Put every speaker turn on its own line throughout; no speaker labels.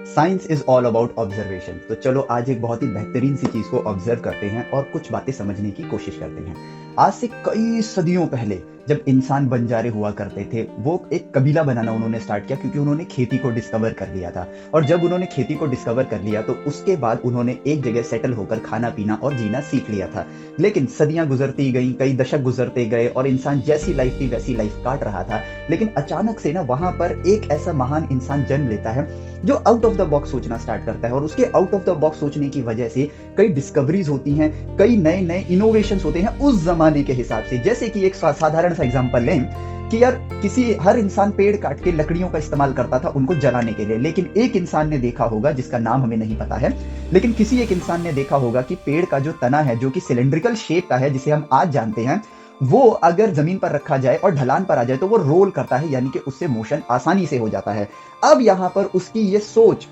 Science is all about observation. तो चलो आज एक बहुत ही बेहतरीन सी चीज को ऑब्जर्व करते हैं और कुछ बातें समझने की कोशिश करते हैं। आज से कई सदियों पहले जब इंसान बंजारे हुआ करते थे, वो एक कबीला बनाना उन्होंने स्टार्ट किया क्योंकि उन्होंने खेती को डिस्कवर कर लिया था। और जब उन्होंने खेती को डिस्कवर कर लिया तो उसके बाद उन्होंने एक जगह सेटल होकर खाना पीना और जीना सीख लिया था। लेकिन सदियां गुजरती गई, कई दशक गुजरते गए और इंसान जैसी लाइफ थी वैसी लाइफ काट रहा था। लेकिन अचानक से ना वहां पर एक ऐसा महान इंसान जन्म लेता है जो आउट ऑफ द बॉक्स सोचना स्टार्ट करता है। और उसके आउट ऑफ द बॉक्स सोचने की वजह से कई डिस्कवरीज होती हैं, कई नए नए इनोवेशंस होते हैं उस जमाने के हिसाब से। जैसे कि एक साधारण सा एग्जांपल लें कि यार हर इंसान पेड़ काट के लकड़ियों का इस्तेमाल करता था उनको जलाने के लिए। लेकिन एक इंसान ने देखा होगा, जिसका नाम हमें नहीं पता है, लेकिन किसी एक इंसान ने देखा होगा कि पेड़ का जो तना है, जो कि सिलेंड्रिकल शेप का है, जिसे हम आज जानते हैं, वो अगर जमीन पर रखा जाए और ढलान पर आ जाए तो वो रोल करता है, यानी कि उससे मोशन आसानी से हो जाता है। अब यहां पर उसकी ये सोच,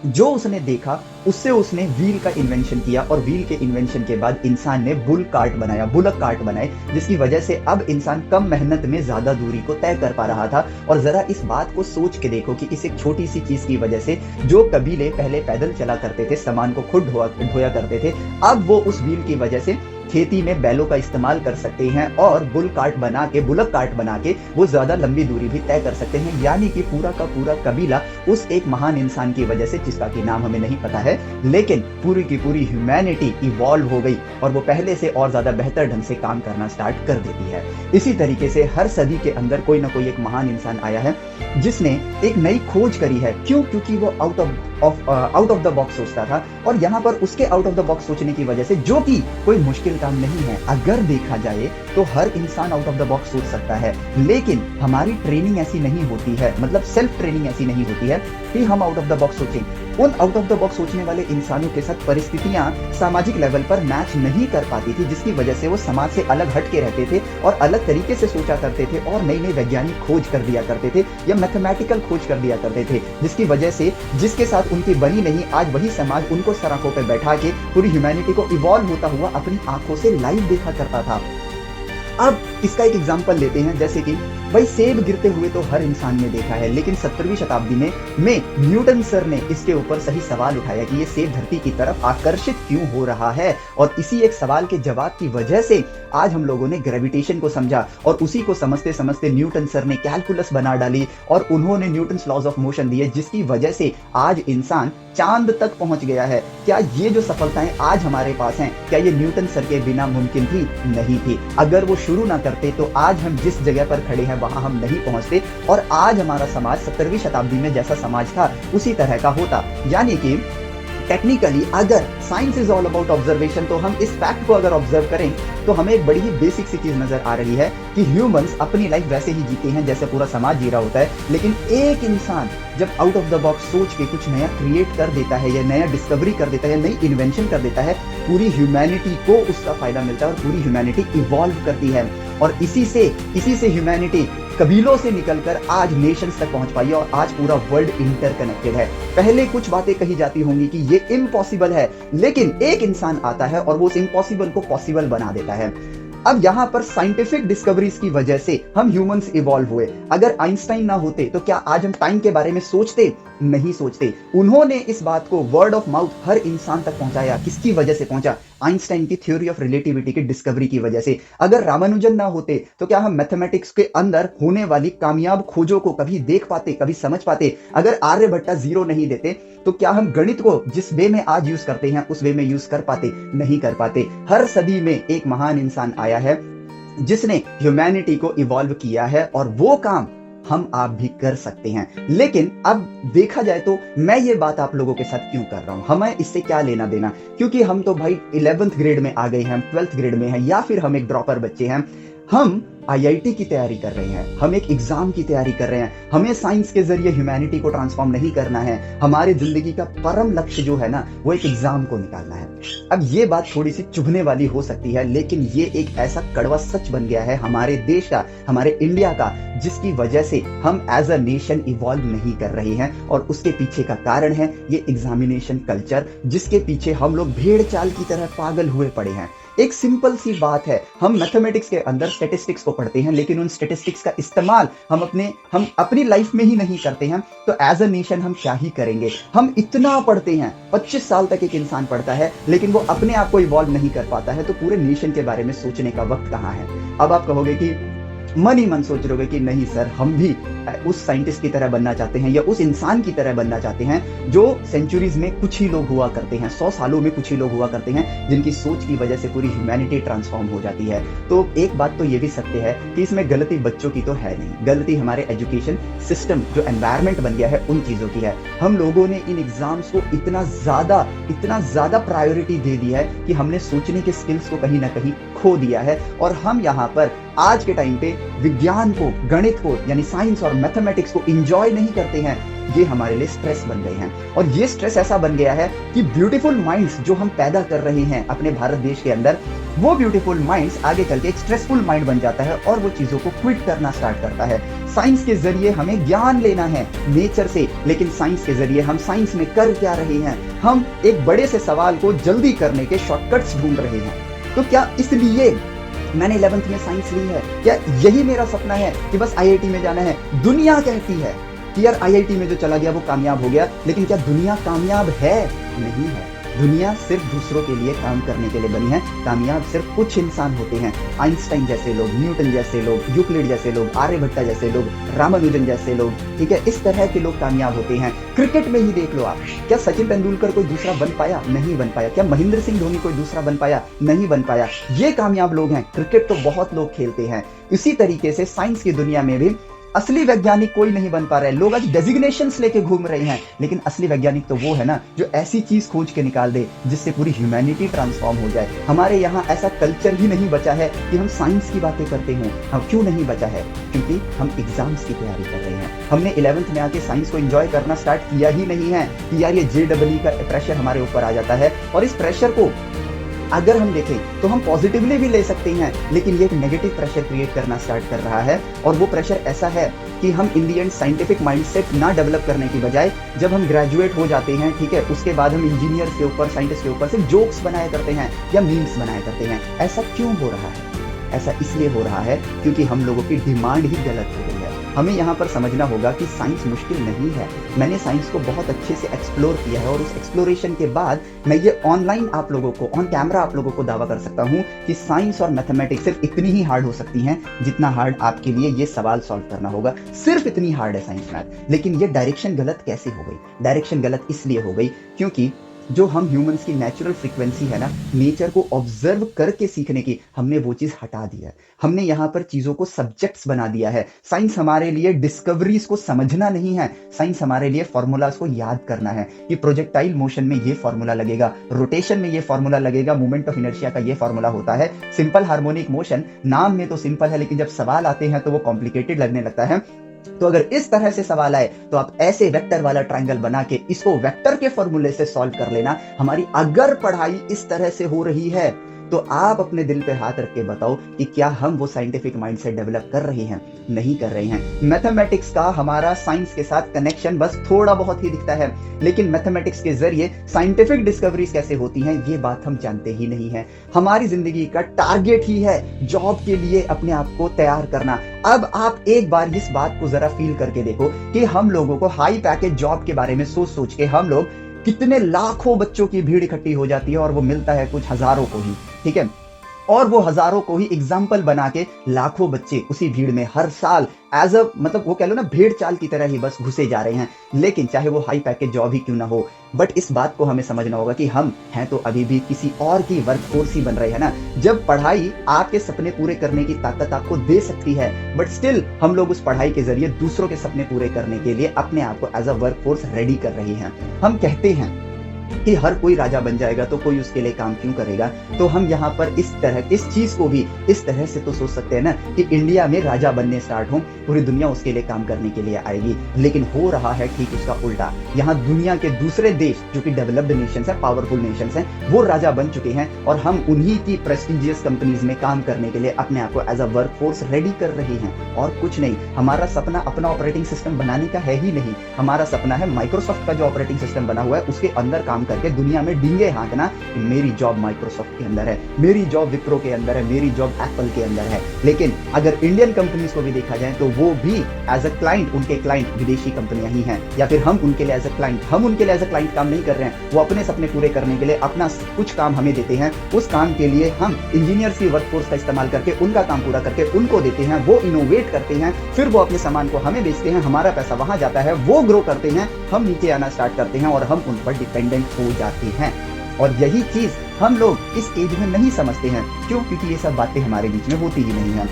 जो उसने देखा, उससे उसने व्हील का इन्वेंशन किया। और व्हील के इन्वेंशन के बाद इंसान ने बुलक कार्ट बनाए, जिसकी वजह से अब इंसान कम मेहनत में ज्यादा दूरी को तय कर पा रहा था। और जरा इस बात को सोच के देखो कि इस एक छोटी सी चीज की वजह से जो कबीले पहले पैदल चला करते थे, सामान को खुद ढोया करते थे, अब वो उस व्हील की वजह से खेती में बैलों का इस्तेमाल कर सकते हैं और बुलक कार्ट बना के वो ज्यादा लंबी दूरी भी तय कर सकते हैं। यानी कि पूरा का पूरा कबीला उस एक महान इंसान की वजह से, जिसका कि नाम हमें नहीं पता है, लेकिन पूरी की पूरी ह्यूमैनिटी इवॉल्व हो गई और वो पहले से और ज्यादा बेहतर ढंग से काम करना स्टार्ट कर देती है। इसी तरीके से हर सदी के अंदर कोई ना कोई एक महान इंसान आया है जिसने एक नई खोज करी है। क्यों? क्योंकि वो आउट ऑफ द बॉक्स सोचता था। और यहाँ पर उसके आउट ऑफ द बॉक्स सोचने की वजह से, जो कि कोई मुश्किल काम नहीं है, अगर देखा जाए तो हर इंसान आउट ऑफ द बॉक्स सोच सकता है, लेकिन हमारी ट्रेनिंग ऐसी नहीं होती है, मतलब सेल्फ ट्रेनिंग ऐसी नहीं होती है कि हम आउट ऑफ द बॉक्स सोचें। उन आउट ऑफ द बॉक्स सोचने वाले इंसानों के साथ परिस्थितियां सामाजिक लेवल पर मैच नहीं कर पाती थी, जिसकी वजह से वो समाज से अलग हट के रहते थे और अलग तरीके से सोचा करते थे और नई नई वैज्ञानिक खोज कर दिया करते थे या मैथमेटिकल खोज कर दिया करते थे, जिसकी वजह से जिसके साथ उनकी बनी नहीं, आज वही समाज उनको सड़कों पर बैठा के पूरी ह्यूमैनिटी को इवॉल्व होता हुआ अपनी आंखों से लाइव देखा करता था। अब इसका एक एग्जांपल लेते हैं, जैसे कि भाई सेब गिरते हुए तो हर इंसान ने देखा है, लेकिन 17वीं शताब्दी में न्यूटन सर ने इसके ऊपर सही सवाल उठाया कि ये सेब धरती की तरफ आकर्षित क्यों हो रहा है। और इसी एक सवाल के जवाब की वजह से आज हम लोगों ने ग्रेविटेशन को समझा और उसी को समझते समझते न्यूटन सर ने कैलकुलस बना डाली और उन्होंने न्यूटन्स लॉज ऑफ मोशन दिए, जिसकी वजह से आज इंसान चांद तक पहुंच गया है। क्या ये जो सफलताएं आज हमारे पास हैं, क्या ये न्यूटन सर के बिना मुमकिन थी? नहीं थी। अगर वो शुरू ना करते तो आज हम जिस जगह पर खड़े हैं वहां हम नहीं पहुंचते और आज हमारा समाज 17वीं शताब्दी में जैसा समाज था उसी तरह का होता। यानी कि टेक्निकली अगर science is all about observation, तो हम इस फैक्ट को अगर ऑब्जर्व करें तो हमें एक बड़ी ही बेसिक सी चीज नजर आ रही है कि ह्यूमंस अपनी लाइफ वैसे ही जीते हैं जैसे पूरा समाज जी रहा होता है, लेकिन एक इंसान जब आउट ऑफ द बॉक्स सोच के कुछ नया क्रिएट कर देता है या नया डिस्कवरी कर देता है, नई इन्वेंशन कर देता है, पूरी ह्यूमैनिटी को उसका फायदा मिलता है और पूरी ह्यूमैनिटी इवॉल्व करती है। और इसी से ह्यूमैनिटी कबीलों से निकलकर आज नेशंस तक पहुंच पाई है और आज पूरा वर्ल्ड इंटरकनेक्टेड है। पहले कुछ बातें कही जाती होंगी कि ये इम्पॉसिबल है, लेकिन एक इंसान आता है और वो उस इम्पॉसिबल को पॉसिबल बना देता है। अब यहाँ पर साइंटिफिक डिस्कवरीज की वजह से हम ह्यूमंस इवॉल्व हुए। अगर आइंस्टाइन ना होते तो क्या आज हम टाइम के बारे में सोचते? नहीं सोचते। उन्होंने इस बात को वर्ड ऑफ माउथ हर इंसान तक पहुंचाया। किसकी वजह से पहुंचा? आइंस्टाइन की थ्योरी ऑफ रिलेटिविटी की डिस्कवरी की वजह से। अगर रामानुजन ना होते तो क्या हम मैथमेटिक्स के अंदर होने वाली कामयाब खोजों को कभी देख पाते, कभी समझ पाते? अगर आर्यभट्टा 0 नहीं देते तो क्या हम गणित को जिस वे में आज यूज करते हैं उस वे में यूज कर पाते? नहीं कर पाते। हर सदी में एक महान इंसान आया है जिसने ह्यूमैनिटी को इवॉल्व किया है और वो काम हम आप भी कर सकते हैं। लेकिन अब देखा जाए तो मैं ये बात आप लोगों के साथ क्यों कर रहा हूं, हमें इससे क्या लेना देना? क्योंकि हम तो भाई 11th ग्रेड में आ गए हैं, 12th ग्रेड में हैं, या फिर हम एक ड्रॉपर बच्चे हैं। हम आईआईटी की तैयारी कर रहे हैं, हम एक एग्जाम की तैयारी कर रहे हैं। हमें साइंस के जरिए ह्यूमैनिटी को ट्रांसफॉर्म नहीं करना है। हमारी जिंदगी का परम लक्ष्य जो है ना, वो एक एग्जाम को निकालना है। अब ये बात थोड़ी सी चुभने वाली हो सकती है, लेकिन ये एक ऐसा कड़वा सच बन गया है हमारे देश का, हमारे इंडिया का, जिसकी वजह से हम एज अ नेशन इवॉल्व नहीं कर रहे हैं। और उसके पीछे का कारण है ये एग्जामिनेशन कल्चर, जिसके पीछे हम लोग भेड़ चाल की तरह पागल हुए पड़े हैं। एक सिंपल सी बात है, हम मैथमेटिक्स के अंदर स्टैटिस्टिक्स को पढ़ते हैं, लेकिन उन स्टैटिस्टिक्स का इस्तेमाल हम अपनी लाइफ में ही नहीं करते हैं, तो एज अ नेशन हम क्या ही करेंगे। हम इतना पढ़ते हैं, 25 साल तक एक इंसान पढ़ता है, लेकिन वो अपने आप को इवॉल्व नहीं कर पाता है, तो पूरे नेशन के बारे में सोचने का वक्त कहाँ है। अब आप कहोगे कि मन ही मन सोच रहे हो कि नहीं सर, हम भी उस साइंटिस्ट की तरह बनना चाहते हैं या उस इंसान की तरह बनना चाहते हैं जो सेंचुरीज में कुछ ही लोग हुआ करते हैं, 100 सालों में कुछ ही लोग हुआ करते हैं, जिनकी सोच की वजह से पूरी ह्यूमैनिटी ट्रांसफॉर्म हो जाती है। तो एक बात तो ये भी सत्य है कि इसमें गलती बच्चों की तो है नहीं, गलती हमारे एजुकेशन सिस्टम जो एनवायरमेंट बन गया है उन चीजों की है। हम लोगों ने इन एग्जाम्स को इतना ज्यादा प्रायोरिटी दे दी है कि हमने सोचने के स्किल्स को कहीं ना कहीं खो दिया है, और हम यहाँ पर आज के टाइम पे विज्ञान को, गणित को यानी साइंस और मैथमेटिक्स को एंजॉय नहीं करते हैं। ये हमारे लिए स्ट्रेस बन गए हैं, और ये स्ट्रेस ऐसा बन गया है कि ब्यूटीफुल माइंड्स जो हम पैदा कर रहे हैं अपने भारत देश के अंदर, वो ब्यूटीफुल माइंड्स आगे चल के एक स्ट्रेसफुल माइंड बन जाता है और वो चीजों को क्विट करना स्टार्ट करता है। साइंस के जरिए हमें ज्ञान लेना है नेचर से, लेकिन साइंस के जरिए हम साइंस में कर क्या रहे हैं, हम एक बड़े से सवाल को जल्दी करने के शॉर्टकट्स ढूंढ रहे हैं। तो क्या इसलिए मैंने 11th में साइंस ली है? क्या यही मेरा सपना है कि बस आईआईटी में जाना है? दुनिया कहती है कि यार आईआईटी में जो चला गया वो कामयाब हो गया, लेकिन क्या दुनिया कामयाब है? नहीं है। दुनिया सिर्फ दूसरों के लिए काम करने के लिए बनी है। कामयाब सिर्फ कुछ इंसान होते हैं, आइंस्टाइन जैसे लोग, न्यूटन जैसे लोग, यूक्लिड जैसे लोग, आर्यभट्ट जैसे लोग, रामानुजन जैसे लोग, ठीक है, इस तरह के लोग कामयाब होते हैं। क्रिकेट में ही देख लो आप, क्या सचिन तेंदुलकर कोई दूसरा बन पाया? नहीं बन पाया। क्या महेंद्र सिंह धोनी कोई दूसरा बन पाया? नहीं बन पाया। ये कामयाब लोग हैं। क्रिकेट तो बहुत लोग खेलते हैं। इसी तरीके से साइंस की दुनिया में भी असली वैज्ञानिक कोई नहीं बन पा रहा है। लोग आज डेजिग्नेशंस लेके घूम रहे हैं, लेकिन असली वैज्ञानिक तो वो है ना जो ऐसी चीज खोज के निकाल दे जिससे पूरी ह्यूमैनिटी ट्रांसफॉर्म हो जाए। हमारे यहाँ ऐसा कल्चर ही नहीं बचा है कि हम साइंस की बातें करते हों। हम क्यों नहीं बचा है? क्योंकि हम एग्जाम्स की तैयारी कर रहे हैं। हमने 11th में आके साइंस को एंजॉय करना स्टार्ट किया ही नहीं है कि यार ये JEE का प्रेशर हमारे ऊपर आ जाता है, और इस प्रेशर को अगर हम देखें तो हम पॉजिटिवली भी ले सकते हैं, लेकिन ये एक नेगेटिव प्रेशर क्रिएट करना स्टार्ट कर रहा है। और वो प्रेशर ऐसा है कि हम इन दी एंड साइंटिफिक माइंडसेट ना डेवलप करने की बजाय जब हम ग्रेजुएट हो जाते हैं, ठीक है, उसके बाद हम इंजीनियर्स के ऊपर, साइंटिस्ट के ऊपर सिर्फ जोक्स बनाया करते हैं या मीम्स बनाया करते हैं। ऐसा क्यों हो रहा है? ऐसा इसलिए हो रहा है क्योंकि हम लोगों की डिमांड ही गलत हो गई है। हमें यहाँ पर समझना होगा कि साइंस मुश्किल नहीं है। मैंने साइंस को बहुत अच्छे से एक्सप्लोर किया है, और उस एक्सप्लोरेशन के बाद मैं ये ऑनलाइन आप लोगों को, ऑन कैमरा आप लोगों को दावा कर सकता हूँ कि साइंस और मैथमेटिक्स सिर्फ इतनी ही हार्ड हो सकती हैं जितना हार्ड आपके लिए ये सवाल सॉल्व करना होगा। सिर्फ इतनी हार्ड है साइंस मैथ। लेकिन ये डायरेक्शन गलत कैसे हो गई? डायरेक्शन गलत इसलिए हो गई क्योंकि जो हम ह्यूमंस की नेचुरल फ्रीक्वेंसी है ना, नेचर को ऑब्जर्व करके सीखने की, हमने वो चीज हटा दी है। हमने यहाँ पर चीजों को सब्जेक्ट्स बना दिया है। साइंस हमारे लिए डिस्कवरीज को समझना नहीं है, साइंस हमारे लिए फॉर्मूलाज को याद करना है कि प्रोजेक्टाइल मोशन में ये फॉर्मूला लगेगा, रोटेशन में ये फॉर्मूला लगेगा, मूवमेंट ऑफ इनर्शिया का ये फॉर्मूला होता है। सिंपल हार्मोनिक मोशन नाम में तो सिंपल है, लेकिन जब सवाल आते हैं तो वो कॉम्प्लिकेटेड लगने लगता है। तो अगर इस तरह से सवाल आए तो आप ऐसे वेक्टर वाला ट्रायंगल बना के इसको वेक्टर के फॉर्मूले से सॉल्व कर लेना। हमारी अगर पढ़ाई इस तरह से हो रही है तो आप अपने दिल पे हाथ रख के बताओ कि क्या हम वो साइंटिफिक माइंडसेट डेवलप कर रहे हैं? नहीं कर रहे हैं। मैथमेटिक्स का हमारा साइंस के साथ कनेक्शन बस थोड़ा बहुत ही दिखता है, लेकिन मैथमेटिक्स के जरिए साइंटिफिक डिस्कवरीज कैसे होती हैं ये बात हम जानते ही नहीं है। हमारी जिंदगी का टारगेट ही है जॉब के लिए अपने आप को तैयार करना। अब आप एक बार इस बात को जरा फील करके देखो कि हम लोगों को हाई पैकेज जॉब के बारे में सोच सोच के हम लोग कितने लाखों बच्चों की भीड़ इकट्ठी हो जाती है और वो मिलता है कुछ हजारों को ही, ठीक है, और वो हजारों को ही एग्जाम्पल बना के लाखों बच्चे उसी भीड़ में हर साल एज अ मतलब वो कह लो ना भेड़ चाल की तरह ही बस घुसे जा रहे हैं। लेकिन चाहे वो हाई पैकेज जॉब ही क्यों ना हो, बट इस बात को हमें समझना होगा कि हम हैं तो अभी भी किसी और की वर्कफोर्स ही बन रहे हैं ना। जब पढ़ाई आपके सपने पूरे करने की ताकत आपको दे सकती है, बट स्टिल हम लोग उस पढ़ाई के जरिए दूसरों के सपने पूरे करने के लिए अपने आप को एज अ वर्कफोर्स रेडी कर रहे हैं। हम कहते हैं कि हर कोई राजा बन जाएगा तो कोई उसके लिए काम क्यों करेगा? तो हम यहाँ पर इस चीज को भी इस तरह से तो सोच सकते हैं ना कि इंडिया में राजा बनने स्टार्ट हो, पूरी दुनिया उसके लिए काम करने के लिए आएगी। लेकिन हो रहा है ठीक उसका उल्टा। यहाँ दुनिया के दूसरे देश जो कि डेवलप्ड नेशंस हैं, पावरफुल नेशंस हैं, वो राजा बन चुके हैं और हम उन्हीं की प्रेस्टिजियस कंपनीज में काम करने के लिए अपने आप को एज अ वर्कफोर्स रेडी कर रहे हैं और कुछ नहीं। हमारा सपना अपना ऑपरेटिंग सिस्टम बनाने का है ही नहीं। हमारा सपना है माइक्रोसॉफ्ट का जो ऑपरेटिंग सिस्टम बना हुआ है उसके अंदर काम करके दुनिया में डींगे हाँकना कि मेरी जॉब माइक्रोसॉफ्ट के अंदर है, मेरी जॉब विप्रो के अंदर है, मेरी जॉब एप्पल के अंदर है। लेकिन अगर इंडियन कंपनीज को भी देखा जाए तो वो भी एज अ क्लाइंट, उनके क्लाइंट विदेशी कंपनियां ही हैं, या फिर हम उनके लिए एज अ क्लाइंट, हम उनके लिए एज अ क्लाइंट काम नहीं कर रहे हैं। वो अपने सपने पूरे करने के लिए अपना कुछ काम हमें देते हैं, उस काम के लिए हम इंजीनियर्स की वर्कफोर्स का इस्तेमाल करके उनका काम पूरा करके उनको देते हैं, वो इनोवेट करते हैं, फिर वो अपने सामान को हमें बेचते हैं, हमारा पैसा वहां जाता है, वो ग्रो करते हैं, हम नीचे आना स्टार्ट करते हैं और हम उन पर डिपेंडेंट हो जाते हैं। और यही चीज हम लोग इस एज में नहीं समझते हैं। क्यों? क्योंकि ये सब बातें हमारे बीच में होती ही नहीं है।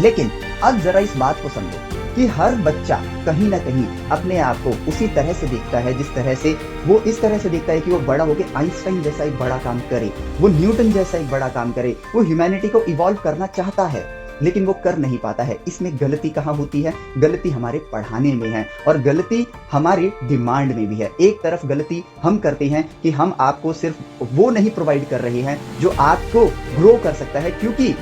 लेकिन अब जरा इस बात को समझो कि हर बच्चा कहीं ना कहीं अपने आप को उसी तरह से देखता है जिस तरह से वो इस तरह से देखता है कि वो बड़ा होकर आइंस्टाइन जैसा एक बड़ा काम करे, वो न्यूटन जैसा एक बड़ा काम करे, वो ह्यूमैनिटी को इवॉल्व करना चाहता है लेकिन वो कर नहीं पाता है। इसमें गलती कहाँ होती है? गलती हमारे पढ़ाने में है और गलती हमारी डिमांड में भी है। एक तरफ गलती हम करते हैं कि हम आपको सिर्फ वो नहीं प्रोवाइड कर रहे हैं जो आपको ग्रो कर सकता है, क्योंकि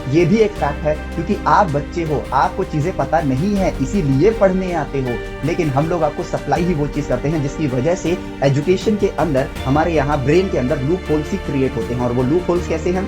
ये भी एक फैक्ट है, क्योंकि आप बच्चे हो, आपको चीजें पता नहीं है, इसीलिए पढ़ने आते हो। लेकिन हम लोग आपको सप्लाई ही वो चीज करते हैं जिसकी वजह से एजुकेशन के अंदर, हमारे यहाँ ब्रेन के अंदर लूप होल्स ही क्रिएट होते हैं। और वो लूप होल्स कैसे हैं?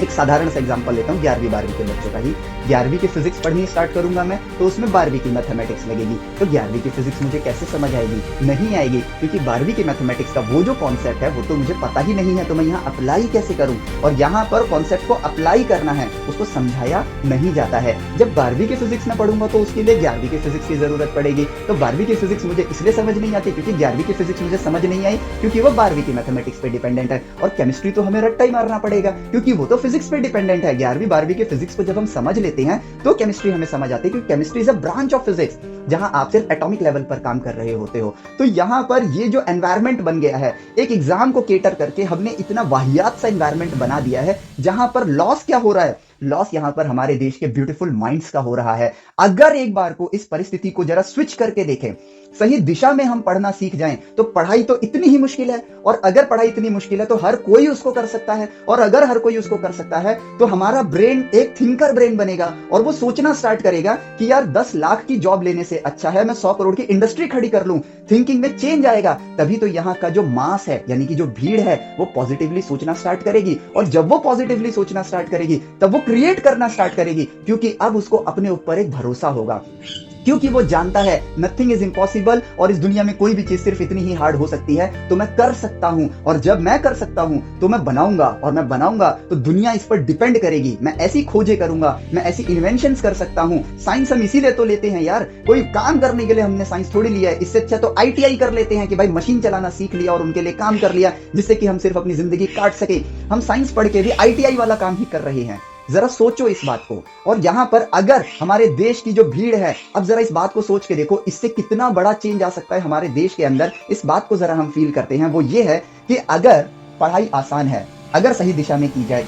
एक साधारण सा एग्जांपल लेता हूँ 11वीं 12वीं के बच्चों का ही। 11वीं की फिजिक्स पढ़नी स्टार्ट करूंगा मैं तो उसमें 12वीं की मैथमेटिक्स लगेगी, तो 11वीं की फिजिक्स मुझे कैसे समझ आएगी? नहीं आएगी, क्योंकि 12वीं की मैथमेटिक्स का वो जो कॉन्सेप्ट है वो तो मुझे पता ही नहीं है, तो मैं यहाँ अप्लाई कैसे करूँ? और यहाँ पर कॉन्सेप्ट को अप्लाई करना है, उसको समझाया नहीं जाता है। जब 12वीं की फिजिक्स में पढ़ूंगा तो उसके लिए 11वीं की फिजिक्स की जरूरत पड़ेगी। तो 12वीं की फिजिक्स मुझे इसलिए समझ नहीं आती क्योंकि 11वीं की फिजिक्स मुझे समझ नहीं आई, क्योंकि वो 12वीं की मैथमेटिक्स पे डिपेंडेंट है। और केमिस्ट्री तो हमें रट्टा ही मारना पड़ेगा क्योंकि वो तो फिजिक्स पे डिपेंडेंट है। 11वीं 12वीं के फिजिक्स को जब हम समझ लेते हैं तो केमिस्ट्री हमें समझ आती है, क्योंकि chemistry is a branch of physics जहां आप सिर्फ एटॉमिक लेवल पर काम कर रहे होते हो। तो यहां पर ये जो एनवायरनमेंट बन गया है, एक एग्जाम को केटर करके हमने इतना वाहियात सा एनवायरनमेंट बना दिया है जहां पर लॉस क्या हो रहा है? लॉस यहां पर हमारे देश के ब्यूटीफुल माइंड्स का हो रहा है। अगर एक बार को इस परिस्थिति को जरा स्विच करके देखें, सही दिशा में हम पढ़ना सीख जाएं तो पढ़ाई तो इतनी ही मुश्किल है, और अगर पढ़ाई इतनी मुश्किल है तो हर कोई उसको कर सकता है, और अगर हर कोई उसको कर सकता है तो हमारा ब्रेन एक थिंकर ब्रेन बनेगा और वो सोचना स्टार्ट करेगा कि यार 10 लाख की जॉब लेने से अच्छा है मैं 100 करोड़ की इंडस्ट्री खड़ी कर लूं। थिंकिंग में चेंज आएगा, तभी तो यहाँ का जो मास है यानी कि जो भीड़ है वो पॉजिटिवली सोचना स्टार्ट करेगी, और जब वो पॉजिटिवली सोचना स्टार्ट करेगी तब वो क्रिएट करना स्टार्ट करेगी, क्योंकि अब उसको अपने ऊपर एक भरोसा होगा, क्योंकि वो जानता है नथिंग इज इम्पॉसिबल और इस दुनिया में कोई भी चीज सिर्फ इतनी ही हार्ड हो सकती है, तो मैं कर सकता हूं, और जब मैं कर सकता हूं तो मैं बनाऊंगा, और मैं बनाऊंगा तो दुनिया इस पर डिपेंड करेगी। मैं ऐसी खोजें करूंगा, मैं ऐसी इन्वेंशंस कर सकता हूं। साइंस हम इसीलिए तो लेते हैं यार, कोई काम करने के लिए हमने साइंस थोड़ी लिया है। इससे अच्छा तो आईटीआई कर लेते हैं कि भाई मशीन चलाना सीख लिया और उनके लिए काम कर लिया, जिससे कि हम सिर्फ अपनी जिंदगी काट सके। हम साइंस पढ़ के भी आईटीआई वाला काम ही कर रहे हैं। जरा सोचो इस बात को। और यहां पर अगर हमारे देश की जो भीड़ है, अब जरा इस बात को सोच के देखो, इससे कितना बड़ा चेंज आ सकता है हमारे देश के अंदर। इस बात को जरा हम फील करते हैं, वो ये है कि अगर पढ़ाई आसान है, अगर सही दिशा में की जाए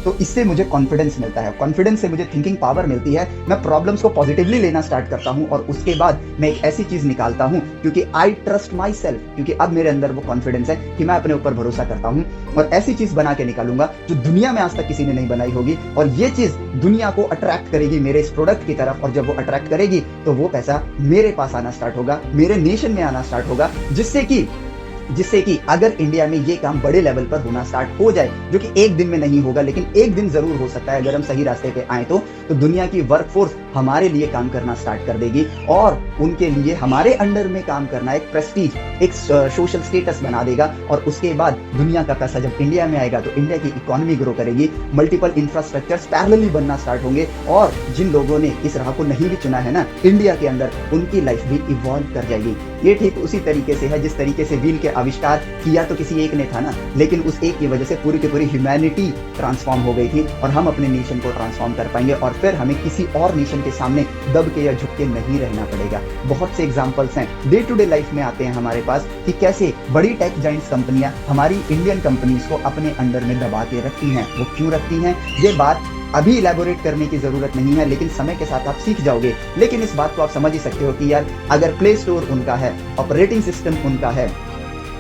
तो इससे मुझे कॉन्फिडेंस मिलता है, कॉन्फिडेंस से मुझे थिंकिंग पावर मिलती है, मैं प्रॉब्लम्स को पॉजिटिवली लेना स्टार्ट करता हूं, और उसके बाद मैं एक ऐसी चीज निकालता हूं क्योंकि आई ट्रस्ट माई सेल्फ, क्योंकि अब मेरे अंदर वो कॉन्फिडेंस है कि मैं अपने ऊपर भरोसा करता हूं और ऐसी चीज बना के निकालूंगा जो दुनिया में आज तक किसी ने नहीं बनाई होगी, और ये चीज दुनिया को अट्रैक्ट करेगी मेरे इस प्रोडक्ट की तरफ, और जब वो अट्रैक्ट करेगी तो वो पैसा मेरे पास आना स्टार्ट होगा, मेरे नेशन में आना स्टार्ट होगा, जिससे कि अगर इंडिया में ये काम बड़े लेवल पर होना स्टार्ट हो जाए, जो कि एक दिन में नहीं होगा लेकिन एक दिन जरूर हो सकता है अगर हम सही रास्ते पे आए तो दुनिया की वर्कफोर्स हमारे लिए काम करना स्टार्ट कर देगी, और उनके लिए हमारे अंडर में काम करना एक प्रेस्टीज, एक सोशल स्टेटस बना देगा। और उसके बाद दुनिया का पैसा जब इंडिया में आएगा तो इंडिया की इकोनॉमी ग्रो करेगी, मल्टीपल इंफ्रास्ट्रक्चर्स पैरेलली बनना स्टार्ट होंगे, और जिन लोगों ने इस राह को नहीं भी चुना है ना इंडिया के अंदर, उनकी लाइफ भी इवॉल्व कर जाएगी। ये ठीक उसी तरीके से है जिस तरीके से व्हील के आविष्कार किया तो किसी एक ने था ना, लेकिन उस एक की वजह से पूरी की पूरी ह्यूमैनिटी ट्रांसफॉर्म हो गई थी, और हम अपने नेशन को ट्रांसफॉर्म कर पाएंगे, और फिर हमें किसी और नेशन के सामने दब के या झुक के नहीं रहना पड़ेगा। बहुत से एग्जांपल्स हैं डे टू डे लाइफ में आते हैं हमारे पास कि कैसे बड़ी टेक जाइंट्स कंपनियां हमारी इंडियन कंपनीज को अपने अंडर में दबा के रखती हैं। वो क्यों रखती हैं ये बात अभी इलेबोरेट करने की जरूरत नहीं है, लेकिन समय के साथ आप सीख जाओगे। लेकिन इस बात को आप समझ ही सकते हो कि यार अगर प्ले स्टोर उनका है, ऑपरेटिंग सिस्टम उनका है,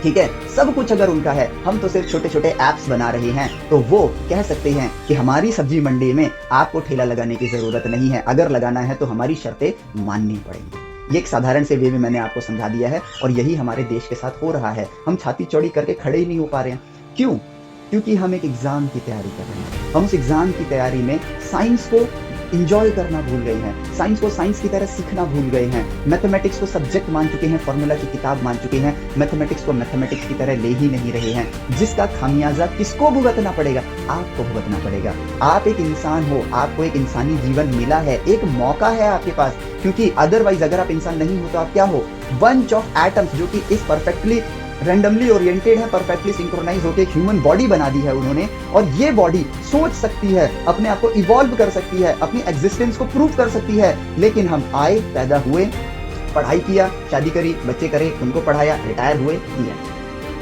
ठीक है, सब कुछ अगर उनका है, हम तो सिर्फ छोटे छोटे एप्स बना रहे हैं, तो वो कह सकते हैं कि हमारी सब्जी मंडी में आपको ठेला लगाने की जरूरत नहीं है, अगर लगाना है तो हमारी शर्तें माननी पड़ेंगी। ये एक साधारण से वे में मैंने आपको समझा दिया है और यही हमारे देश के साथ हो रहा है। हम छाती चौड़ी करके खड़े ही नहीं हो पा रहे हैं। क्यों? क्योंकि हम एक एग्जाम की तैयारी कर रहे हैं। हम उस एग्जाम की तैयारी में साइंस को इंजॉय करना भूल गए हैं, साइंस को साइंस की तरह सीखना भूल गए हैं, मैथमेटिक्स को सब्जेक्ट मान चुके हैं, फॉर्मूला की किताब मान चुके हैं, मैथमेटिक्स को मैथमेटिक्स की तरह ले ही नहीं रहे हैं, जिसका खामियाजा किसको भुगतना पड़ेगा? आपको भुगतना पड़ेगा। आप एक इंसान हो, आपको एक इंसानी जीवन मिला है, एक मौका है आपके पास, क्योंकि अदरवाइज अगर आप इंसान नहीं हो तो आप क्या हो? बंच ऑफ एटम्स, जो कि इस परफेक्टली रैंडमली ओरिएंटेड है, परफेक्टली सिंक्रोनाइज होकर एक ह्यूमन बॉडी बना दी है उन्होंने, और ये बॉडी सोच सकती है, अपने आप को इवॉल्व कर सकती है, अपनी एग्जिस्टेंस को प्रूव कर सकती है। लेकिन हम आए, पैदा हुए, पढ़ाई किया, शादी करी, बच्चे करे, उनको पढ़ाया, रिटायर हुए, दिया।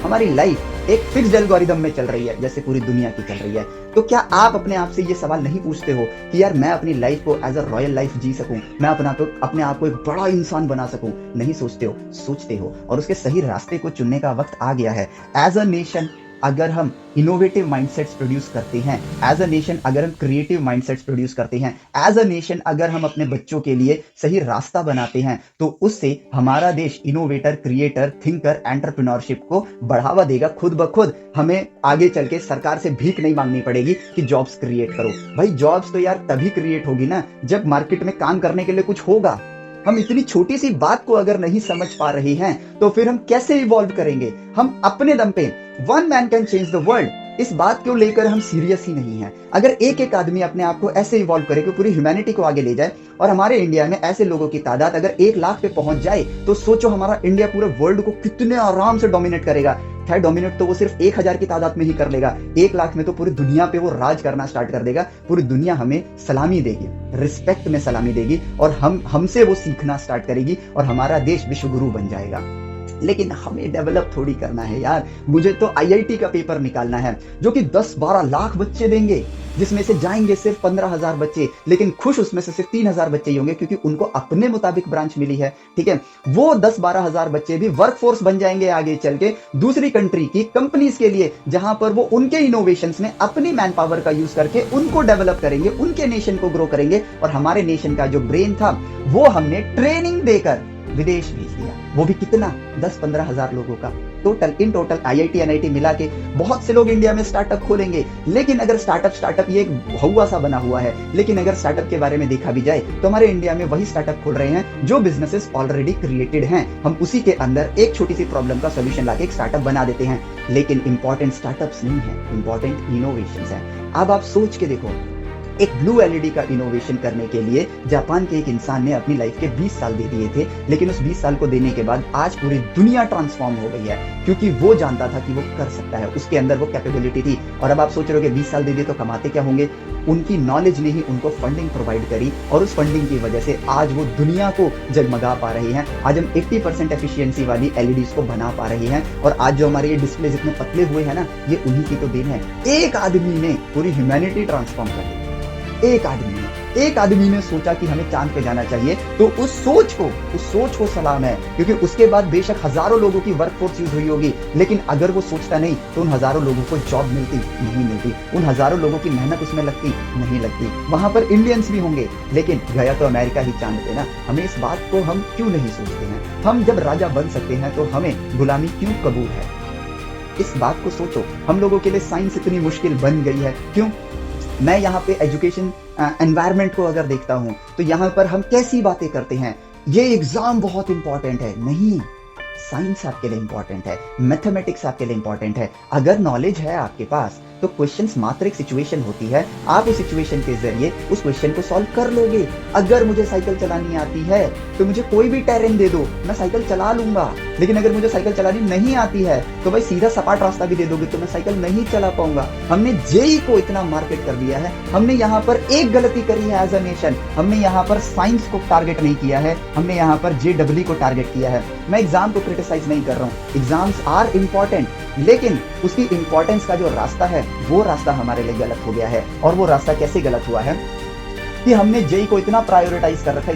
हमारी लाइफ एक फिक्स्ड एल्गोरिदम में चल रही है, जैसे पूरी दुनिया की चल रही है। तो क्या आप अपने आप से ये सवाल नहीं पूछते हो कि यार मैं अपनी लाइफ को एज अ रॉयल लाइफ जी सकूं, मैं अपने आप को एक बड़ा इंसान बना सकूं? नहीं सोचते हो, सोचते हो, और उसके सही रास्ते को चुनने का वक्त आ गया है। एज अ नेशन अगर हम इनोवेटिव माइंडसेट्स प्रोड्यूस करते हैं, एज अ नेशन अगर हम क्रिएटिव माइंडसेट्स प्रोड्यूस करते हैं, एज अ नेशन अगर हम अपने बच्चों के लिए सही रास्ता बनाते हैं, तो उससे हमारा देश इनोवेटर, क्रिएटर, थिंकर, एंटरप्रेन्योरशिप को बढ़ावा देगा। खुद ब खुद हमें आगे चल के सरकार से भीख नहीं मांगनी पड़ेगी कि जॉब्स क्रिएट करो। भाई जॉब्स तो यार तभी क्रिएट होगी ना जब मार्केट में काम करने के लिए कुछ होगा। हम इतनी छोटी सी बात को अगर नहीं समझ पा रहे हैं तो फिर हम कैसे इवॉल्व करेंगे? हम अपने दम पे one man can change the world, इस बात को लेकर हम सीरियस ही नहीं है। अगर एक एक आदमी अपने आप को ऐसे इवॉल्व करे कि पूरी ह्यूमैनिटी को आगे ले जाए, और हमारे इंडिया में ऐसे लोगों की तादाद अगर 1 लाख पे पहुंच जाए, तो सोचो हमारा इंडिया पूरे वर्ल्ड को कितने आराम से डोमिनेट करेगा। खैर डोमिनेट तो वो सिर्फ 1000 की तादाद में ही कर लेगा, 1 लाख में तो पूरी दुनिया पे वो राज करना स्टार्ट कर देगा। पूरी दुनिया हमें सलामी देगी, रिस्पेक्ट में सलामी देगी, और हमसे वो सीखना स्टार्ट करेगी, और हमारा देश विश्वगुरु बन जाएगा। लेकिन हमें डेवलप थोड़ी करना है यार। मुझे तो आईआईटी का पेपर निकालना है जो कि 10-12 लाख बच्चे देंगे, जिसमें से जाएंगे सिर्फ 15,000 बच्चे, लेकिन खुश उसमें से सिर्फ 3,000 बच्चे ही होंगे, क्योंकि उनको अपने मुताबिक ब्रांच मिली है। ठीक है, वो 10-12 हजार बच्चे भी वर्कफोर्स बन जाएंगे आगे चल के दूसरी कंट्री की कंपनीज के लिए, जहां पर वो उनके इनोवेशंस में अपनी मैन पावर का यूज करके उनको डेवलप करेंगे, उनके नेशन को ग्रो करेंगे। और हमारे नेशन का जो ब्रेन था वो हमने ट्रेनिंग देकर विदेश भेज दिया, वो भी कितना? 10-15 हजार लोगों का इन टोटल आईआईटी एनआईटी मिला के बहुत से लोग इंडिया में स्टार्टअप खोलेंगे। लेकिन अगर स्टार्टअप ये एक हवा सा बना हुआ है, लेकिन अगर स्टार्टअप के बारे में देखा भी जाए तो हमारे इंडिया में वही स्टार्टअप खोल रहे हैं जो बिजनेसेस ऑलरेडी क्रिएटेड हैं। हम उसी के अंदर एक छोटी सी प्रॉब्लम का सोल्यूशन लाके एक स्टार्टअप बना देते हैं। लेकिन इंपॉर्टेंट स्टार्टअप्स नहीं है, इंपॉर्टेंट इनोवेशंस है। अब आप सोच के देखो, एक ब्लू एलईडी का इनोवेशन करने के लिए जापान के एक इंसान ने अपनी लाइफ के 20 साल दे दिए थे, लेकिन उस 20 साल को देने के बाद आज पूरी दुनिया ट्रांसफॉर्म हो गई है, क्योंकि वो जानता था कि वो कर सकता है, उसके अंदर वो कैपेबिलिटी थी। और अब आप सोच रहे हो कि 20 साल दे दिए तो कमाते क्या होंगे? उनकी नॉलेज ने ही उनको फंडिंग प्रोवाइड करी, और उस फंडिंग की वजह से आज वो दुनिया को जगमगा पा रहे हैं। आज हम 80% एफिशिएंसी वाली एलईडीज को बना पा रहे हैं, और आज जो हमारे ये डिस्प्ले जितने पतले हुए हैं ना, ये उन्हीं की तो देन है। एक आदमी ने पूरी ह्यूमैनिटी ट्रांसफॉर्म कर दी। एक आदमी ने सोचा कि हमें चांद पे जाना चाहिए, तो उस सोच को सलाम है, क्योंकि उसके बाद बेशक हजारों लोगों की वर्कफोर्स यूज हुई होगी, लेकिन अगर वो सोचता नहीं तो उन हजारों लोगों को जॉब नहीं मिलती, उन हजारों लोगों की मेहनत उसमें नहीं लगती। वहां पर इंडियंस भी होंगे, लेकिन गया तो अमेरिका ही चांद पे ना। हमें इस बात को हम क्यों नहीं सोचते हैं? हम जब राजा बन सकते हैं तो हमें गुलामी क्यों कबूल है? इस बात को सोचो। हम लोगों के लिए साइंस इतनी मुश्किल बन गई है, क्यों? मैं यहाँ पे एजुकेशन एनवायरनमेंट को अगर देखता हूँ तो यहाँ पर हम कैसी बातें करते हैं, ये एग्जाम बहुत इंपॉर्टेंट है। नहीं, साइंस आपके लिए इंपॉर्टेंट है, मैथमेटिक्स आपके लिए इंपॉर्टेंट है। अगर नॉलेज है आपके पास तो क्वेश्चंस मात्र एक सिचुएशन होती है, आप उस सिचुएशन के जरिए उस क्वेश्चन को सॉल्व कर लोगे। अगर मुझे साइकिल चलानी आती है तो मुझे कोई भी टेरेन दे दो, मैं साइकिल चला लूंगा। लेकिन अगर मुझे साइकिल चलानी नहीं आती है तो भाई सीधा सपाट रास्ता भी दे दोगे तो मैं साइकिल नहीं चला पाऊंगा। हमने जेई को इतना मार्केट कर दिया है, हमने यहाँ पर एक गलती करी है एज अ नेशन, हमने यहाँ पर साइंस को टारगेट नहीं किया है, हमने यहाँ पर जेडब्ल्यू को टारगेट किया है। मैं एग्जाम को क्रिटिसाइज नहीं कर रहा हूँ, एग्जाम्स आर इंपॉर्टेंट, लेकिन उसकी इंपॉर्टेंस का जो रास्ता है वो रास्ता हमारे लिए गलत हो गया है। और वो रास्ता कैसे गलत हुआ है कि हमने जेई को इतना प्रायोरिटाइज कर रखा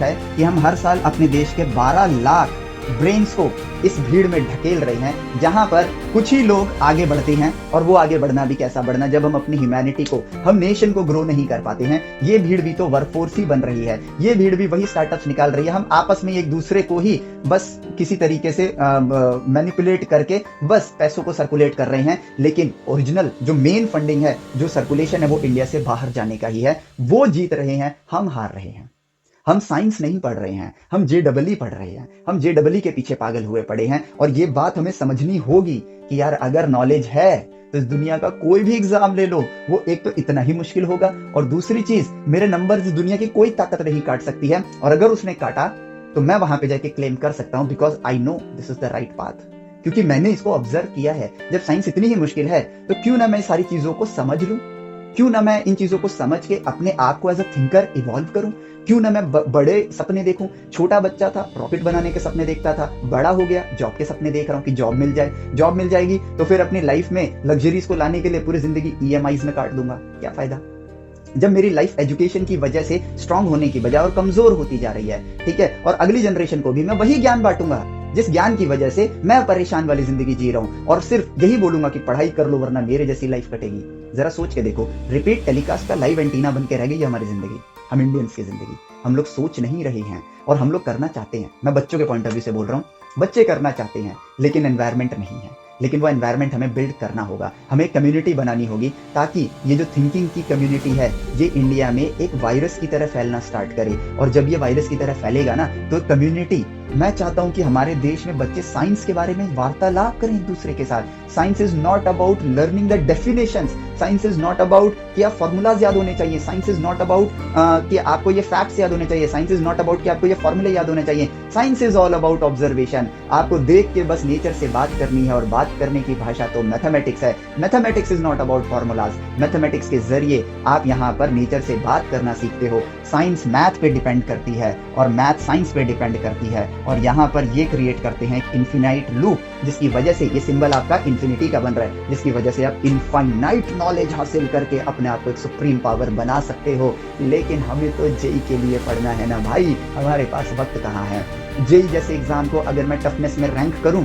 है कि हम हर साल अपने देश के 12 लाख ब्रेन्स को इस भीड़ में ढकेल रहे हैं जहां पर कुछ ही लोग आगे बढ़ते हैं। और वो आगे बढ़ना भी कैसा बढ़ना, जब हम अपनी ह्यूमैनिटी को, हम नेशन को ग्रो नहीं कर पाते हैं। ये भीड़ भी तो वर्कफोर्स ही बन रही है, ये भीड़ भी वही स्टार्टअप्स निकाल रही है। हम आपस में एक दूसरे को ही बस किसी तरीके से मैनिपुलेट करके बस पैसों को सर्कुलेट कर रहे हैं, लेकिन ओरिजिनल जो मेन फंडिंग है, जो सर्कुलेशन है, वो इंडिया से बाहर जाने का ही है। वो जीत रहे हैं, हम हार रहे हैं। हम साइंस नहीं पढ़ रहे हैं, हम जेडबलई पढ़ रहे हैं, हम जेडबलई के पीछे पागल हुए पड़े हैं। और ये बात हमें समझनी होगी कि यार अगर नॉलेज है तो इस दुनिया का कोई भी एग्जाम ले लो, वो एक तो इतना ही मुश्किल होगा, और दूसरी चीज, मेरे नंबर इस दुनिया की कोई ताकत नहीं काट सकती है। और अगर उसने काटा तो मैं वहां पे जाके क्लेम कर सकता हूं, because I know this is the right path, क्योंकि मैंने इसको ऑब्जर्व किया है। जब साइंस इतनी ही मुश्किल है तो क्यों ना मैं सारी चीजों को समझ लूं, क्यों ना मैं इन चीजों को समझ के अपने आप को एज अ थिंकर इवॉल्व करूं, क्यों ना मैं बड़े सपने देखूं। छोटा बच्चा था, प्रॉफिट बनाने के सपने देखता था, बड़ा हो गया, जॉब के सपने देख रहा हूं कि जॉब मिल जाए। जॉब मिल जाएगी तो फिर अपनी लाइफ में लग्जरीज को लाने के लिए पूरी जिंदगी ईएमआईज में काट दूंगा, क्या फायदा। जब मेरी लाइफ एजुकेशन की वजह से स्ट्रांग होने की बजाय और कमजोर होती जा रही है, ठीक है, और अगली जनरेशन को भी मैं वही ज्ञान बांटूंगा जिस ज्ञान की वजह से मैं परेशान वाली जिंदगी जी रहा हूं, और सिर्फ यही बोलूंगा कि पढ़ाई कर लो वरना मेरे जैसी लाइफ कटेगी। जरा सोच के देखो, रिपीट टेलीकास्ट का लाइव एंटीना बन के रह गई हमारी जिंदगी, हम इंडियंस की जिंदगी। हम लोग सोच नहीं रहे हैं और हम लोग करना चाहते हैं। मैं बच्चों के पॉइंट ऑफ व्यू से बोल रहा हूँ, बच्चे करना चाहते हैं लेकिन एनवायरमेंट नहीं है। लेकिन वो एनवायरमेंट हमें बिल्ड करना होगा, हमें कम्युनिटी बनानी होगी, ताकि ये जो थिंकिंग की कम्युनिटी है ये इंडिया में एक वायरस की तरह फैलना स्टार्ट करे। और जब ये वायरस की तरह फैलेगा ना, तो कम्युनिटी, मैं चाहता हूं कि हमारे देश में बच्चे साइंस के बारे में वार्तालाप करें एक दूसरे के साथ। Science is not about learning the definitions, science is not about कि आप फॉर्मूलाज याद होने चाहिए, साइंस इज नॉट अबाउट कि आपको ये फैक्ट्स याद होने चाहिए, साइंस इज नॉट अबाउट कि आपको ये फॉर्मूले याद होने चाहिए। Science is all about observation. आपको देख के बस नेचर से बात करनी है, और बात करने की भाषा तो मैथमेटिक्स है। Mathematics is not about formulas. Mathematics के जरिए आप यहाँ पर नेचर से बात करना सीखते हो। साइंस मैथ पे डिपेंड करती है और मैथ साइंस पे डिपेंड करती है, और यहाँ पर ये क्रिएट करते हैं इन्फिनाइट लूप, जिसकी वजह से ये सिंबल आपका इन्फिनिटी का बन रहा है, जिसकी वजह से आप इनफाइनाइट नॉलेज हासिल करके अपने आप को एक सुप्रीम पावर बना सकते हो। लेकिन हमें तो जेई के लिए पढ़ना है ना भाई, हमारे पास वक्त कहाँ है। जेई जैसे एग्जाम को अगर मैं टफनेस में रैंक करूं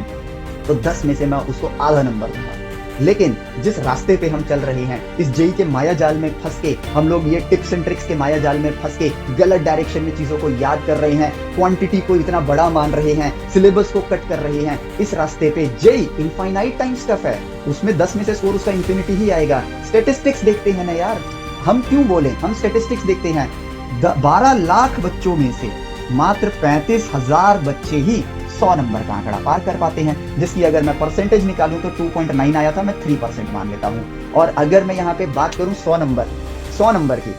तो 10 में से मैं उसको आधा नंबर दूंगा। लेकिन जिस रास्ते पे हम चल रहे हैं, इस जेई के माया जाल में फंस के हम लोग, ये टिप्स एंड ट्रिक्स के माया जाल में फंस के गलत डायरेक्शन में चीजों को याद कर रहे हैं, क्वांटिटी को इतना बड़ा मान रहे हैं, सिलेबस को कट कर रहे हैं। इस रास्ते पे जेई इनफाइनाइट टाइम स्टफ है, उसमें 10 में से स्कोर उसका इंफिनिटी ही आएगा। स्टेटिस्टिक्स देखते हैं ना यार, हम क्यों बोले, हम स्टेटिस्टिक्स देखते हैं। 12 लाख बच्चों में से मात्र 35,000 बच्चे ही 100 नंबर का आंकड़ा पार कर पाते हैं, जिसकी अगर मैं परसेंटेज निकालूं तो 2.9 आया था, मैं 3% मान लेता हूं। और अगर मैं यहाँ पे बात करूं 100 नंबर की,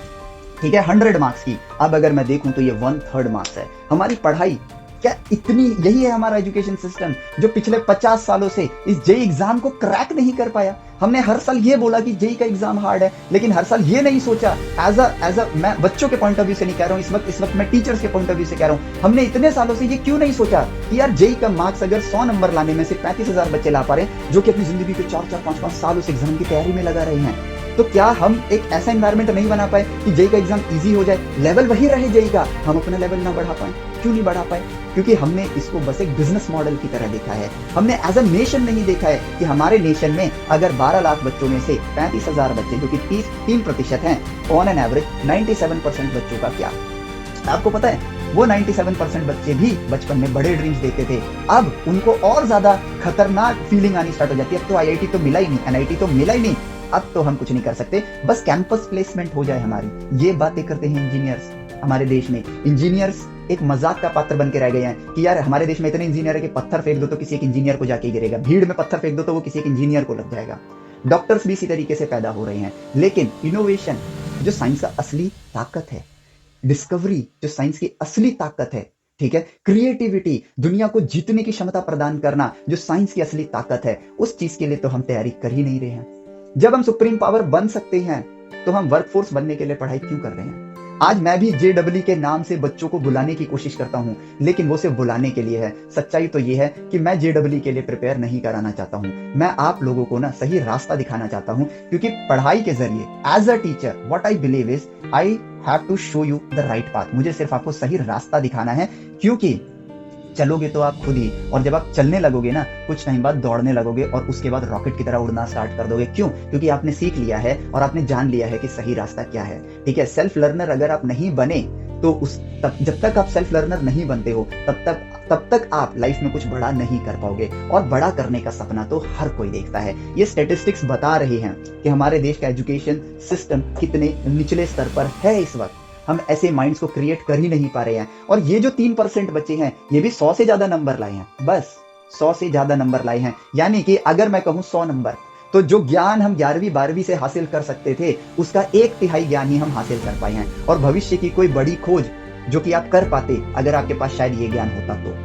ठीक है, 100 मार्क्स की, अब अगर मैं देखूं तो ये 1/3 मार्क्स है। हमारी पढ़ाई क्या इतनी, यही है हमारा एजुकेशन सिस्टम जो पिछले 50 सालों से इस जेई एग्जाम को क्रैक नहीं कर पाया। हमने हर साल ये बोला कि जेई का एग्जाम हार्ड है, लेकिन हर साल ये नहीं सोचा, एज अ मैं बच्चों के पॉइंट ऑफ व्यू से नहीं कह रहा हूँ, इस वक्त मैं टीचर्स के पॉइंट ऑफ व्यू से कह रहा हूँ। हमने इतने सालों से ये क्यों नहीं सोचा कि यार जेई का मार्क्स अगर 100 नंबर लाने में से 35,000 बच्चे ला पा रहे हैं, जो कि अपनी जिंदगी के 4-4, 5-5 साल उस एग्जाम की तैयारी में लगा रहे हैं, तो क्या हम एक ऐसा एनवायरमेंट नहीं बना पाए कि जेई का एग्जाम इजी हो जाए, लेवल वही रहे जेई का, हम अपना लेवल ना बढ़ा पाए। क्यों नहीं बढ़ा पाए? क्योंकि हमने इसको बस एक बिजनेस मॉडल की तरह देखा है। हमने एज अ नेशन नहीं देखा है कि हमारे नेशन में अगर 12 लाख बच्चों में से 35,000 बच्चे, जो कि 3% हैं, ऑन एन एवरेज 97% बच्चों का क्या। आपको पता है वो 97% बच्चे भी बचपन में बड़े ड्रीम्स देखते थे, अब उनको और ज्यादा खतरनाक फीलिंग आनी स्टार्ट हो जाती है। अब तो आईआईटी तो मिला ही नहीं, एनआईटी तो मिला ही नहीं, अब तो हम कुछ नहीं कर सकते, बस कैंपस प्लेसमेंट हो जाए हमारी। ये बातें करते हैं इंजीनियर्स। हमारे देश में इंजीनियर्स एक मजाक का पात्र बन के रह गए हैं कि यार हमारे देश में इतने इंजीनियर है कि पत्थर फेंक दो तो किसी एक इंजीनियर को जाके गिरेगा, भीड़ में पत्थर फेंक दो तो वो किसी एक इंजीनियर को लग जाएगा। डॉक्टर्स भी इसी तरीके से पैदा हो रहे हैं। लेकिन इनोवेशन जो साइंस का असली ताकत है, डिस्कवरी जो साइंस की असली ताकत है, ठीक है, क्रिएटिविटी, दुनिया को जीतने की क्षमता प्रदान करना जो साइंस की असली ताकत है, उस चीज के लिए तो हम तैयारी कर ही नहीं रहे हैं। जब हम सुप्रीम पावर बन सकते हैं तो हम वर्कफोर्स बनने के लिए पढ़ाई क्यों कर रहे हैं? आज मैं भी जेडब्ल्यू के नाम से बच्चों को बुलाने की कोशिश करता हूं, लेकिन वो सिर्फ बुलाने के लिए है। सच्चाई तो ये है कि मैं जेडब्ल्यू के लिए प्रिपेयर नहीं कराना चाहता हूं। मैं आप लोगों को ना सही रास्ता दिखाना चाहता हूं, क्योंकि पढ़ाई के जरिए as a teacher what I believe is I have to show you the right path. मुझे सिर्फ आपको सही रास्ता दिखाना है, क्योंकि चलोगे तो आप खुद ही, और जब आप चलने लगोगे ना, कुछ टाइम बाद दौड़ने लगोगे और उसके बाद रॉकेट की तरह उड़ना स्टार्ट कर दोगे। क्यों? क्योंकि आपने सीख लिया है और आपने जान लिया है कि सही रास्ता क्या है। ठीक है, सेल्फ लर्नर अगर आप नहीं बने तो जब तक आप सेल्फ लर्नर नहीं बनते हो तब तक आप लाइफ में कुछ बड़ा नहीं कर पाओगे। और बड़ा करने का सपना तो हर कोई देखता है। ये स्टैटिस्टिक्स बता रही हैं कि हमारे देश का एजुकेशन सिस्टम कितने निचले स्तर पर है इस वक्त। हम ऐसे माइंड्स को क्रिएट कर ही नहीं पा रहे हैं। और ये जो 3% बच्चे हैं, ये भी 100 से ज्यादा नंबर लाए हैं, बस 100 से ज्यादा नंबर लाए हैं। यानी कि अगर मैं कहूं 100 नंबर, तो जो ज्ञान हम 11वीं 12वीं से हासिल कर सकते थे, उसका 1/3 ज्ञान ही हम हासिल कर पाए हैं। और भविष्य की कोई बड़ी खोज जो कि आप कर पाते अगर आपके पास शायद ये ज्ञान होता तो।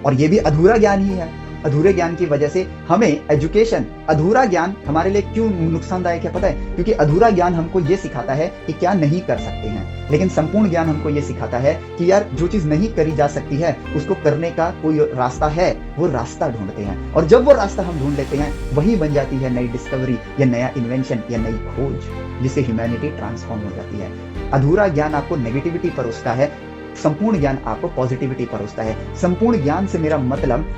और ये भी अधूरा ज्ञान ही है। अधूरे ज्ञान की वजह से हमें एजुकेशन, अधूरा ज्ञान हमारे लिए क्यों नुकसानदायक है पता है? क्योंकि अधूरा ज्ञान हमको ये सिखाता है कि क्या नहीं कर सकते हैं, लेकिन संपूर्ण ज्ञान हमको ये सिखाता है कि यार जो चीज नहीं करी जा सकती है उसको करने का कोई रास्ता है, वो रास्ता ढूंढते हैं। और जब वो रास्ता हम ढूंढ लेते हैं, वही बन जाती है नई डिस्कवरी या नया इन्वेंशन या नई खोज, जिससे ह्यूमैनिटी ट्रांसफॉर्म हो जाती है। अधूरा ज्ञान आपको नेगेटिविटी परोसता है, संपूर्ण ज्ञान आपको पॉजिटिविटी परोसता है। संपूर्ण ज्ञान से मेरा मतलब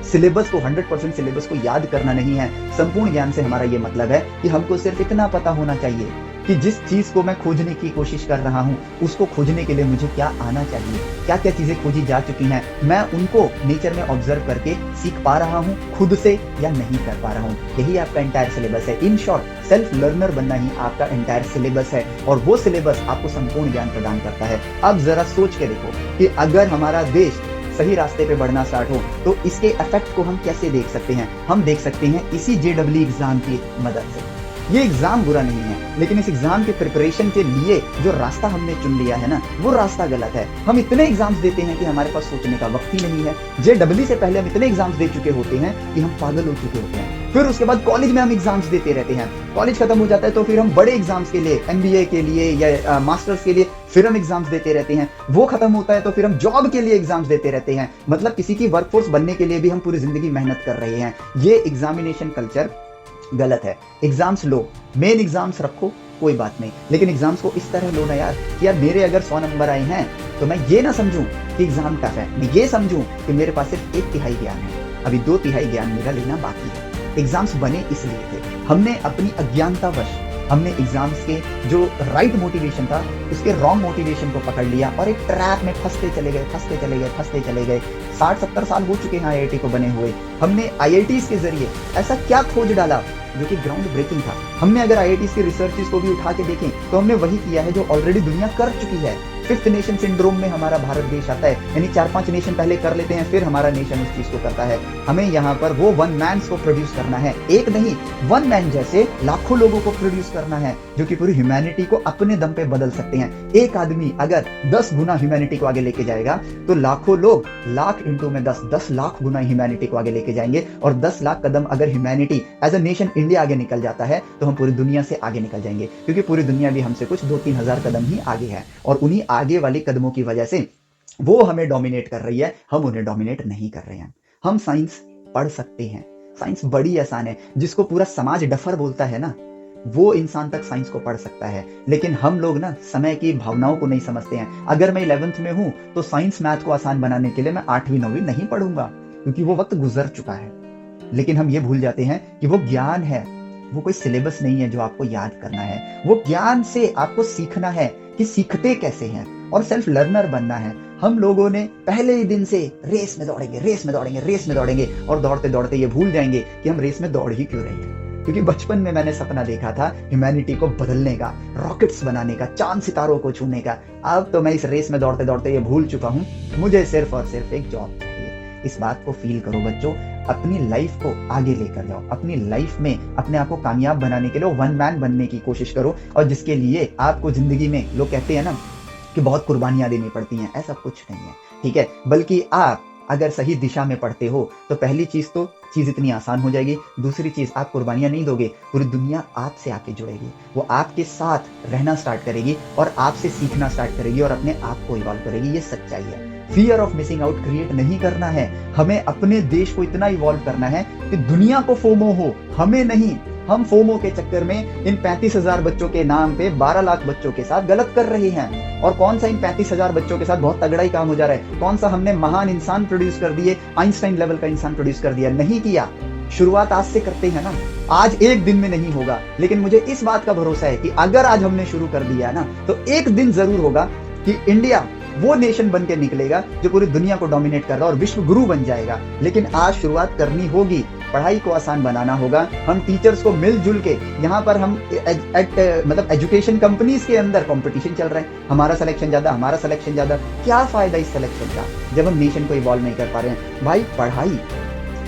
सिलेबस को 100% सिलेबस को याद करना नहीं है। संपूर्ण ज्ञान से हमारा ये मतलब है कि हमको सिर्फ इतना पता होना चाहिए कि जिस चीज को मैं खोजने की कोशिश कर रहा हूं, उसको खोजने के लिए मुझे क्या आना चाहिए, क्या क्या चीजें खोजी जा चुकी हैं, मैं उनको नेचर में ऑब्जर्व करके सीख पा रहा हूं खुद से या नहीं कर पा रहा हूं। यही आपका एंटायर सिलेबस है। इन शॉर्ट, सेल्फ लर्नर बनना ही आपका एंटायर सिलेबस है, और वो सिलेबस आपको संपूर्ण ज्ञान प्रदान करता है। अब जरा सोच के देखो कि अगर हमारा देश सही रास्ते पे बढ़ना स्टार्ट हो तो इसके इफेक्ट को हम कैसे देख सकते हैं? हम देख सकते हैं इसी JEE एग्जाम की मदद से। ये एग्जाम बुरा नहीं है, लेकिन इस एग्जाम के प्रिपरेशन के लिए जो रास्ता हमने चुन लिया है ना, वो रास्ता गलत है। हम इतने एग्जाम्स देते हैं कि हमारे पास सोचने का वक्त ही नहीं है। JEE से पहले हम इतने एग्जाम्स दे चुके होते हैं कि हम पागल हो चुके होते हैं। फिर उसके बाद कॉलेज में हम एग्जाम्स देते रहते हैं। कॉलेज खत्म हो जाता है तो फिर हम बड़े एग्जाम्स के लिए, MBA के लिए या मास्टर्स के लिए फिर हम एग्जाम्स देते रहते हैं। वो खत्म होता है तो फिर हम जॉब के लिए एग्जाम्स देते रहते हैं। मतलब किसी की वर्कफोर्स बनने के लिए भी हम पूरी जिंदगी मेहनत कर रहे हैं। ये एग्जामिनेशन कल्चर गलत है। एग्जाम्स लो, मेन एग्जाम्स रखो, कोई बात नहीं, लेकिन एग्जाम्स को इस तरह लो ना यार कि यार मेरे अगर 100 नंबर आए हैं तो मैं ये ना समझूं कि एग्जाम टफ है, मैं ये समझूं कि मेरे पास सिर्फ 1/3 ज्ञान है, अभी 2/3 ज्ञान मेरा लेना बाकी है। एग्जाम्स बने इसलिए थे, हमने अपनी अज्ञानतावश हमने एग्जाम्स के जो राइट मोटिवेशन था उसके रॉन्ग मोटिवेशन को पकड़ लिया और एक ट्रैप में फंसते चले गए। 60-70 साल हो चुके हैं IIT को बने हुए। हमने IITs के जरिए ऐसा क्या खोज डाला जो कि ग्राउंड ब्रेकिंग था? हमने अगर IITs के रिसर्चेस को भी उठा के देखें तो हमने वही किया है जो ऑलरेडी दुनिया कर चुकी है। 5th नेशन सिंड्रोम में हमारा भारत देश आता है, यानी 4-5 नेशन पहले कर लेते हैं, फिर हमारा नेशन उस चीज को करता है। हमें यहाँ पर वो 1 मैन को प्रोड्यूस करना है, एक नहीं 1 मैन जैसे लाखों लोगों को प्रोड्यूस करना है जो कि पूरी ह्यूमैनिटी को अपने दम पे बदल सकते हैं। एक आदमी अगर 10 गुना ह्यूमैनिटी को आगे लेके जाएगा तो लाखों लोग, लाख इंटू में 10 लाख गुना ह्यूमैनिटी को आगे लेके जाएंगे। और 10 लाख कदम अगर humanity as a nation India आगे निकल जाता है तो हम पूरी दुनिया से आगे निकल जाएंगे, क्योंकि पूरी दुनिया भी हमसे कुछ 2-3 हजार कदम ही आगे है। और उन्हीं आगे वाले कदमों की वजह से वो हमें डोमिनेट कर रही है, हम उन्हें डोमिनेट नहीं कर रहे हैं। हम साइंस पढ़ सकते हैं, साइंस बड़ी आसान है। जिसको पूरा समाज डफर बोलता है ना, वो इंसान तक साइंस को पढ़ सकता है। लेकिन हम लोग ना समय की भावनाओं को नहीं समझते हैं। अगर मैं 11th में हूं तो साइंस मैथ को आसान बनाने के लिए मैं 8वीं 9वीं नहीं पढ़ूंगा, क्योंकि वो वक्त गुजर चुका है। लेकिन हम ये भूल जाते हैं कि वो ज्ञान है, वो कोई सिलेबस नहीं है जो आपको याद करना है। वो ज्ञान से आपको सीखना है कि सीखते कैसे हैं, और सेल्फ लर्नर बनना है। हम लोगों ने पहले ही दिन से रेस में दौड़ेंगे और दौड़ते दौड़ते ये भूल जाएंगे कि हम रेस में दौड़ ही क्यों रहे हैं। क्योंकि बचपन में मैंने सपना देखा था ह्यूमैनिटी को बदलने का, रॉकेट्स बनाने का, चांद सितारों को छूने का। अब तो मैं इस रेस में दौड़ते दौड़ते ये भूल चुका हूं, मुझे सिर्फ और सिर्फ एक जॉब चाहिए। इस बात को फील करो बच्चों, अपनी लाइफ को आगे लेकर जाओ, अपनी लाइफ में अपने आप को कामयाब बनाने के लिए 1 मैन बनने की कोशिश करो। और जिसके लिए आपको जिंदगी में, लोग कहते हैं ना कि बहुत कुर्बानियां देनी पड़ती हैं, ऐसा कुछ नहीं है, ठीक है। बल्कि आप अगर सही दिशा में पढ़ते हो तो पहली चीज तो चीज इतनी आसान हो जाएगी। दूसरी चीज, आप कुर्बानियां नहीं दोगे, पूरी दुनिया आपसे आके जुड़ेगी, वो आपके साथ रहना स्टार्ट करेगी और आपसे सीखना स्टार्ट करेगी और अपने आप को इवॉल्व करेगी। ये सच्चाई है। Fear of missing out create नहीं करना है, हमें अपने देश को इतना इवॉल्व करना है कि दुनिया को फोमो हो, हमें नहीं। हम फोमो के चक्कर में इन 35,000 बच्चों के नाम पे 12 लाख बच्चों के साथ गलत कर रहे हैं। और कौन सा इन 35,000 बच्चों के साथ बहुत तगड़ा ही काम हो जा रहा है, कौन सा हमने महान इंसान प्रोड्यूस कर दिए, आइंस्टाइन लेवल का इंसान प्रोड्यूस कर दिया? नहीं किया। शुरुआत आज से करते हैं ना। आज एक दिन में नहीं होगा, लेकिन मुझे इस बात का भरोसा है कि अगर आज हमने शुरू कर दिया है ना, तो एक दिन जरूर होगा कि इंडिया वो नेशन बन के निकलेगा जो पूरी दुनिया को डोमिनेट कर रहा है और विश्व गुरु बन जाएगा। लेकिन आज शुरुआत करनी होगी, पढ़ाई को आसान बनाना होगा। हम टीचर्स को मिलजुल के, यहाँ पर हम मतलब एजुकेशन कंपनीज के अंदर कंपटीशन चल रहा है, हमारा सिलेक्शन ज्यादा, हमारा सिलेक्शन ज्यादा। क्या फायदा इस सिलेक्शन का जब हम नेशन को इवॉल्व नहीं कर पा रहे हैं? भाई पढ़ाई,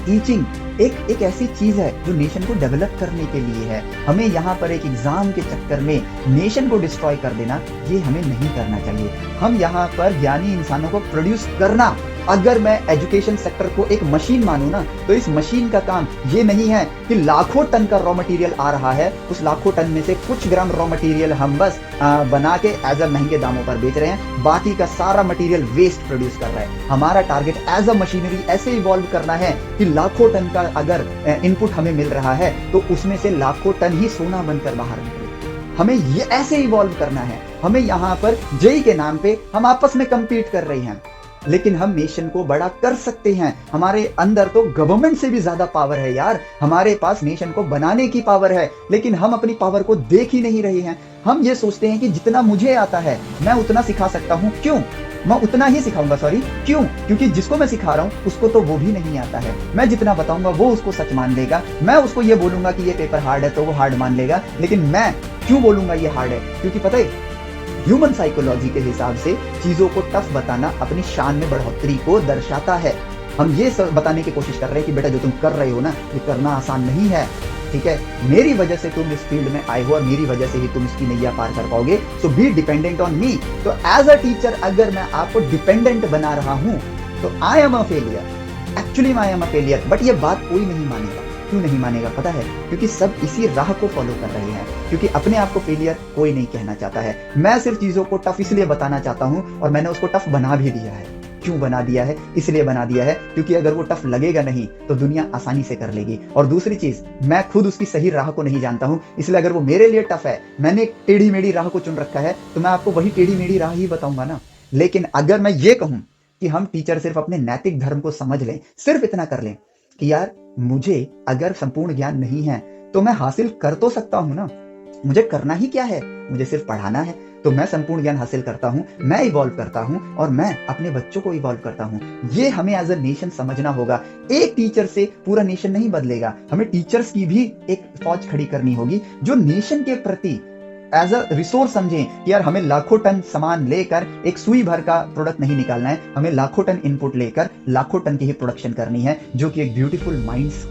टीचिंग एक ऐसी चीज है जो नेशन को डेवलप करने के लिए है। हमें यहाँ पर एक एग्जाम के चक्कर में नेशन को डिस्ट्रॉय कर देना, ये हमें नहीं करना चाहिए। हम यहाँ पर ज्ञानी इंसानों को प्रोड्यूस करना, अगर मैं एजुकेशन सेक्टर को एक मशीन मानूं ना, तो इस मशीन का काम ये नहीं है कि लाखों टन का रॉ मटेरियल आ रहा है, उस लाखों टन में से कुछ ग्राम रॉ मटेरियल हम बस बना के एज अ महंगे दामों पर बेच रहे हैं, बाकी का सारा मटेरियल वेस्ट प्रोड्यूस कर रहा है। हमारा टारगेट एज अ मशीनरी ऐसे इवॉल्व करना है कि लाखों टन का अगर इनपुट हमें मिल रहा है तो उसमें से लाखों टन ही सोना बनकर बाहर निकले। हमें ये ऐसे इवॉल्व करना है। हमें यहाँ पर जेई के नाम पे हम आपस में कंपीट कर रहे हैं, लेकिन हम नेशन को बड़ा कर सकते हैं। हमारे अंदर तो गवर्नमेंट से भी ज्यादा पावर है यार, हमारे पास नेशन को बनाने की पावर है, लेकिन हम अपनी पावर को देख ही नहीं रहे हैं। हम ये सोचते हैं कि जितना मुझे आता है मैं उतना सिखा सकता हूं, क्यों? मैं उतना ही सिखाऊंगा, सॉरी क्यों? क्योंकि जिसको मैं सिखा रहा हूं उसको तो वो भी नहीं आता है। मैं जितना बताऊंगा वो उसको सच मान लेगा। मैं उसको ये बोलूंगा कि ये पेपर हार्ड है तो वो हार्ड मान लेगा, लेकिन मैं क्यों बोलूंगा ये हार्ड है? क्योंकि पता है, ह्यूमन साइकोलॉजी के हिसाब से चीजों को टफ बताना अपनी शान में बढ़ोतरी को दर्शाता है। हम ये सब बताने की कोशिश कर रहे हैं कि बेटा जो तुम कर रहे हो ना, ये करना आसान नहीं है, ठीक है? मेरी वजह से तुम इस फील्ड में आए हो और मेरी वजह से ही तुम इसकी नैया पार कर पाओगे। सो बी डिपेंडेंट ऑन मी। तो एज अ टीचर अगर मैं आपको डिपेंडेंट बना रहा हूं तो I am a failure. Actually I am a failure. But ये बात कोई नहीं मानेगा। क्यों नहीं मानेगा पता है? क्योंकि सब इसी राह को फॉलो कर रहे हैं, क्योंकि अपने आप को फेलियर कोई नहीं कहना चाहता है। मैं सिर्फ चीजों को टफ इसलिए बताना चाहता हूं और मैंने उसको टफ बना भी दिया है। क्यों बना दिया है? इसलिए बना दिया है क्योंकि अगर वो टफ लगेगा नहीं तो दुनिया आसानी से कर लेगी। और दूसरी चीज, मैं खुद उसकी सही राह को नहीं जानता हूं, इसलिए अगर वो मेरे लिए टफ है, मैंने एक टेढ़ी मेढ़ी राह को चुन रखा है, तो मैं आपको वही टेढ़ी मेढ़ी राह ही बताऊंगा ना। लेकिन अगर मैं ये कहूं कि हम टीचर सिर्फ अपने नैतिक धर्म को समझ लें, सिर्फ इतना कर लें कि यार मुझे अगर संपूर्ण ज्ञान नहीं है तो मैं हासिल कर तो सकता हूं ना, मुझे करना ही क्या है, मुझे सिर्फ पढ़ाना है, तो मैं संपूर्ण ज्ञान हासिल करता हूं, मैं इवॉल्व करता हूं और मैं अपने बच्चों को इवॉल्व करता हूं। ये हमें एज अ नेशन समझना होगा। एक टीचर से पूरा नेशन नहीं बदलेगा, हमें टीचर्स की भी एक फौज खड़ी करनी होगी जो नेशन के प्रति एज अ रिसोर्स समझें कि यार हमें लाखों टन सामान लेकर एक सुई भर का प्रोडक्ट नहीं निकालना है, हमें लाखों टन इनपुट लेकर लाखों टन की ही प्रोडक्शन करनी है, जो कि एक ब्यूटीफुल माइंड्स,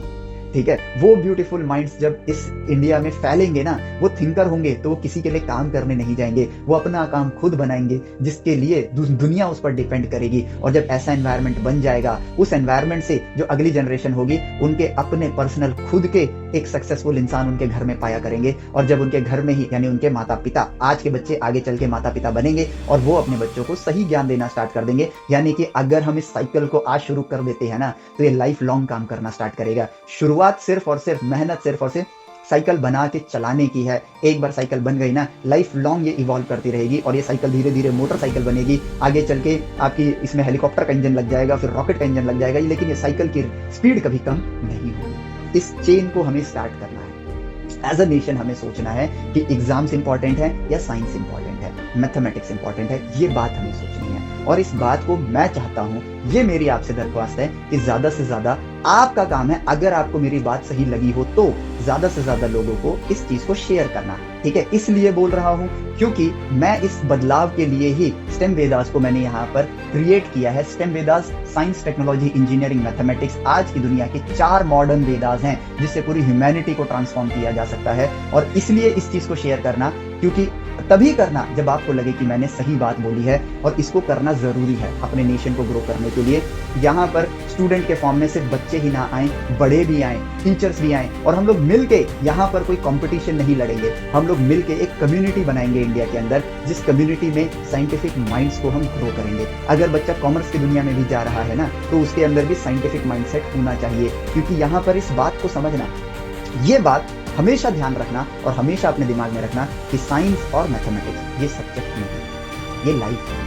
ठीक है? वो ब्यूटीफुल माइंड्स जब इस इंडिया में फैलेंगे ना, वो थिंकर होंगे तो वो किसी के लिए काम करने नहीं जाएंगे, वो अपना काम खुद बनाएंगे, जिसके लिए दुनिया उस पर डिपेंड करेगी। और जब ऐसा एनवायरनमेंट बन जाएगा, उस एनवायरनमेंट से जो अगली जनरेशन होगी, उनके अपने पर्सनल खुद के एक सक्सेसफुल इंसान उनके घर में पाया करेंगे। और जब उनके घर में ही, यानी उनके माता पिता, आज के बच्चे आगे चल के माता पिता बनेंगे और वो अपने बच्चों को सही ज्ञान देना स्टार्ट कर देंगे। यानी कि अगर हम इस साइकिल को आज शुरू कर देते हैं ना, तो ये लाइफ लॉन्ग काम करना स्टार्ट करेगा। शुरुआत सिर्फ और सिर्फ मेहनत, सिर्फ और सिर्फ साइकिल बना के चलाने की है। एक बार साइकिल बन गई ना, लाइफ लॉन्ग ये इवॉल्व करती रहेगी और ये साइकिल धीरे धीरे मोटरसाइकिल बनेगी। आगे चल के आपकी इसमें हेलीकॉप्टर का इंजन लग जाएगा, फिर रॉकेट का इंजन लग जाएगा, लेकिन ये साइकिल की स्पीड कभी कम नहीं होगी। इस चेन को हमें स्टार्ट करना है। एज अ नेशन हमें सोचना है कि एग्जाम्स इंपॉर्टेंट है या साइंस इंपॉर्टेंट है, मैथमेटिक्स इंपॉर्टेंट है, ये बात हमें सोचनी है। और इस बात को मैं चाहता हूं, ये मेरी आपसे दरख्वास्त है कि ज्यादा से ज्यादा आपका काम है, अगर आपको मेरी बात सही लगी हो तो ज्यादा से ज्यादा लोगों को इस चीज को शेयर करना, ठीक है? इसलिए बोल रहा हूं क्योंकि मैं इस बदलाव के लिए ही स्टेम वेदास को मैंने यहाँ पर क्रिएट किया है। Stem Vedas science, technology, engineering, mathematics, आज की दुनिया के 4 मॉडर्न वेदास हैं जिससे पूरी ह्यूमैनिटी को ट्रांसफॉर्म किया जा सकता है। और इसलिए इस चीज को शेयर करना, क्योंकि तभी करना जब आपको लगे कि मैंने सही बात बोली है, और इसको करना जरूरी है अपने नेशन को ग्रो करने के लिए। यहाँ पर स्टूडेंट के फॉर्म में सिर्फ बच्चे ही ना आए, बड़े भी आए, टीचर्स भी आए, और हम लोग मिलके यहाँ पर कोई कंपटीशन नहीं लड़ेंगे, हम लोग मिलके एक कम्युनिटी बनाएंगे इंडिया के अंदर, जिस कम्युनिटी में साइंटिफिक माइंड्स को हम ग्रो करेंगे। अगर बच्चा कॉमर्स की दुनिया में भी जा रहा है ना, तो उसके अंदर भी साइंटिफिक माइंडसेट होना चाहिए, क्योंकि यहाँ पर इस बात को समझना, ये बात हमेशा ध्यान रखना और हमेशा अपने दिमाग में रखना कि साइंस और मैथमेटिक्स ये सब्जेक्ट नहीं है, ये लाइफ है।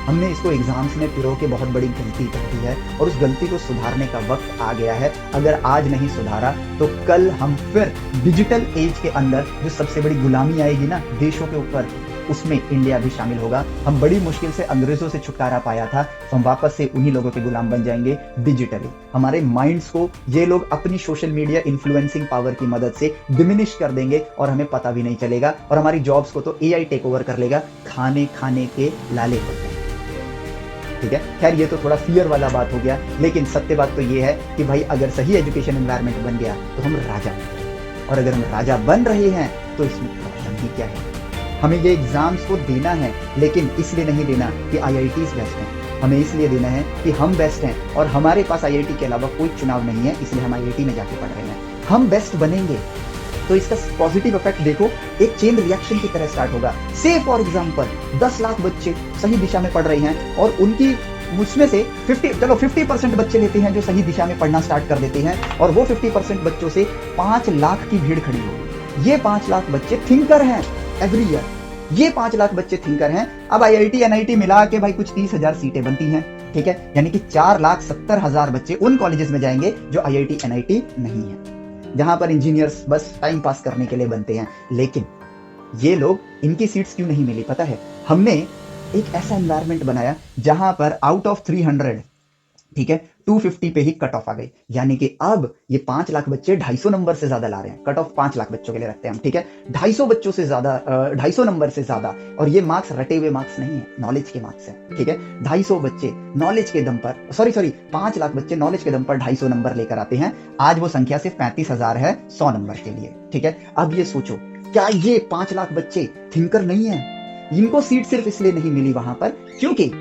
हमने इसको एग्जाम्स में पिरो के बहुत बड़ी गलती कर दी है और उस गलती को सुधारने का वक्त आ गया है। अगर आज नहीं सुधारा तो कल हम फिर डिजिटल एज के अंदर जो सबसे बड़ी गुलामी आएगी ना देशों के ऊपर, उसमें इंडिया भी शामिल होगा। हम बड़ी मुश्किल से अंग्रेजों से छुटकारा पाया था, तो हम वापस से उन्हीं लोगों के गुलाम बन जाएंगे डिजिटली। हमारे माइंड्स को ये लोग अपनी सोशल मीडिया इन्फ्लुएंसिंग पावर की मदद से डिमिनिश कर देंगे और हमें पता भी नहीं चलेगा, और हमारी जॉब्स को तो एआई टेक ओवर कर लेगा। खाने खाने के लाले होते हैं, ठीक है। खैर ये तो थोड़ा फियर वाला बात हो गया, लेकिन सत्य बात तो ये है कि भाई अगर सही एजुकेशन एनवायरनमेंट बन गया तो हम राजा बन गए, और अगर हम राजा बन रहे हैं तो इसमें प्रॉब्लम भी क्या है। हमें ये एग्जाम्स को देना है, लेकिन इसलिए नहीं देना कि आईआईटीज बेस्ट हैं, हमें इसलिए देना है कि हम बेस्ट हैं और हमारे पास आईआईटी के अलावा कोई चुनाव नहीं है, इसलिए हम आईआईटी में जाके पढ़ रहे हैं। हम बेस्ट बनेंगे तो इसका पॉजिटिव इफेक्ट देखो, एक चेन रिएक्शन की तरह स्टार्ट होगा। से फॉर एग्जांपल 10 लाख बच्चे सही दिशा में पढ़ रहे हैं और उनकी उसमें से 50% बच्चे लेते हैं जो सही दिशा में पढ़ना स्टार्ट कर देते हैं, और वो 50% बच्चों से 5 लाख की भीड़ खड़ी होगी। ये 5 लाख बच्चे थिंकर हैं एवरी ईयर, ये 5 लाख बच्चे थिंकर हैं। अब आईआईटी एनआईटी मिला के भाई कुछ 30,000 सीटें बनती हैं, ठीक है, यानी कि 4,70,000 बच्चे उन कॉलेजेस में जाएंगे जो आईआईटी एनआईटी नहीं है, जहां पर इंजीनियर्स बस टाइम पास करने के लिए बनते हैं। लेकिन ये लोग, इनकी सीट्स क्यों नहीं मिली पता है? हमने एक ऐसा एनवायरनमेंट बनाया जहां पर आउट ऑफ 300, ठीक है, 250 पे ही कट ऑफ आ गई, यानी कि अब ये 5 लाख बच्चे 250 नंबर से ज्यादा ला रहे हैं। कट ऑफ 5 लाख बच्चों के लिए रखते हैं हम, ठीक है, 250 बच्चों से ज्यादा, 250 नंबर से ज्यादा। और ये मार्क्स रटे हुए मार्क्स नहीं है, नॉलेज के मार्क्स है, ठीक है। 250 बच्चे नॉलेज के दम पर, सॉरी 5 लाख बच्चे नॉलेज के दम पर 250 नंबर लेकर आते हैं। आज वो संख्या सिर्फ 35,000 है 100 नंबर के लिए, ठीक है। अब ये सोचो, क्या ये 5 लाख बच्चे थिंकर नहीं है? इनको सीट सिर्फ इसलिए नहीं मिली वहां पर क्योंकि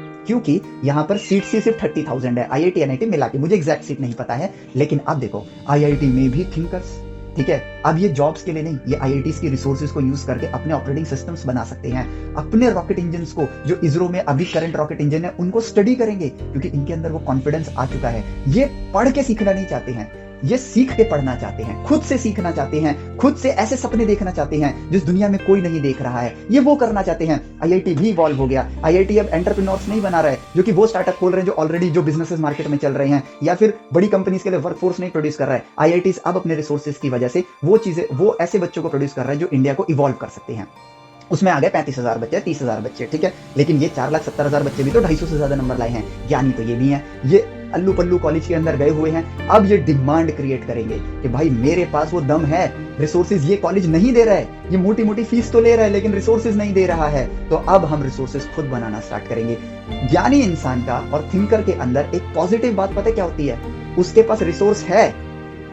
यहां पर सीट सिर्फ 30,000 है, आईआईटी एनआईटी मिला के, मुझे एग्जैक्ट सीट नहीं पता है। लेकिन अब देखो आईआईटी में भी थिंकर्स, ठीक है। अब ये जॉब्स के लिए नहीं, ये आईआईटीज की रिसोर्सेज को यूज करके अपने ऑपरेटिंग सिस्टम्स बना सकते हैं। अपने रॉकेट इंजन को, जो इसरो में अभी करंट रॉकेट इंजन है, उनको स्टडी करेंगे क्योंकि इनके अंदर वो कॉन्फिडेंस आ चुका है। ये पढ़ के सीखना नहीं चाहते हैं, ये सीख के पढ़ना चाहते हैं, खुद से सीखना चाहते हैं, खुद से ऐसे सपने देखना चाहते हैं जिस दुनिया में कोई नहीं देख रहा है, ये वो करना चाहते हैं। आईआईटी भी इवॉल्व हो गया। आईआईटी अब एंटरप्रेन्योर्स नहीं बना रहा है जो कि वो स्टार्टअप खोल रहे हैं जो ऑलरेडी जो बिजनेसेस मार्केट में चल रहे हैं, या फिर बड़ी कंपनीज के लिए वर्कफोर्स नहीं प्रोड्यूस कर रहा है। आईआईटी अब अपने रिसोर्सेज की वजह से वो चीजें, वो ऐसे बच्चों को प्रोड्यूस कर रहा है जो इंडिया को इवॉल्व कर सकते हैं। उसमें आ गए 35,000 बच्चे, 30,000 बच्चे, ठीक है। लेकिन ये 4,70,000 बच्चे भी तो 250 से ज्यादा नंबर लाए हैं, ज्ञानी तो ये भी हैं। ये अल्लू पल्लू कॉलेज के अंदर गए हुए हैं। अब ये डिमांड क्रिएट करेंगे कि भाई मेरे पास वो दम है, रिसोर्सेज ये कॉलेज नहीं दे रहा है, ये मोटी मोटी फीस तो ले रहा है लेकिन रिसोर्सेज नहीं दे रहा है, तो अब हम रिसोर्सेज खुद बनाना स्टार्ट करेंगे। ज्ञानी इंसान का और थिंकर के अंदर एक पॉजिटिव बात पता है क्या होती है? उसके पास रिसोर्स है।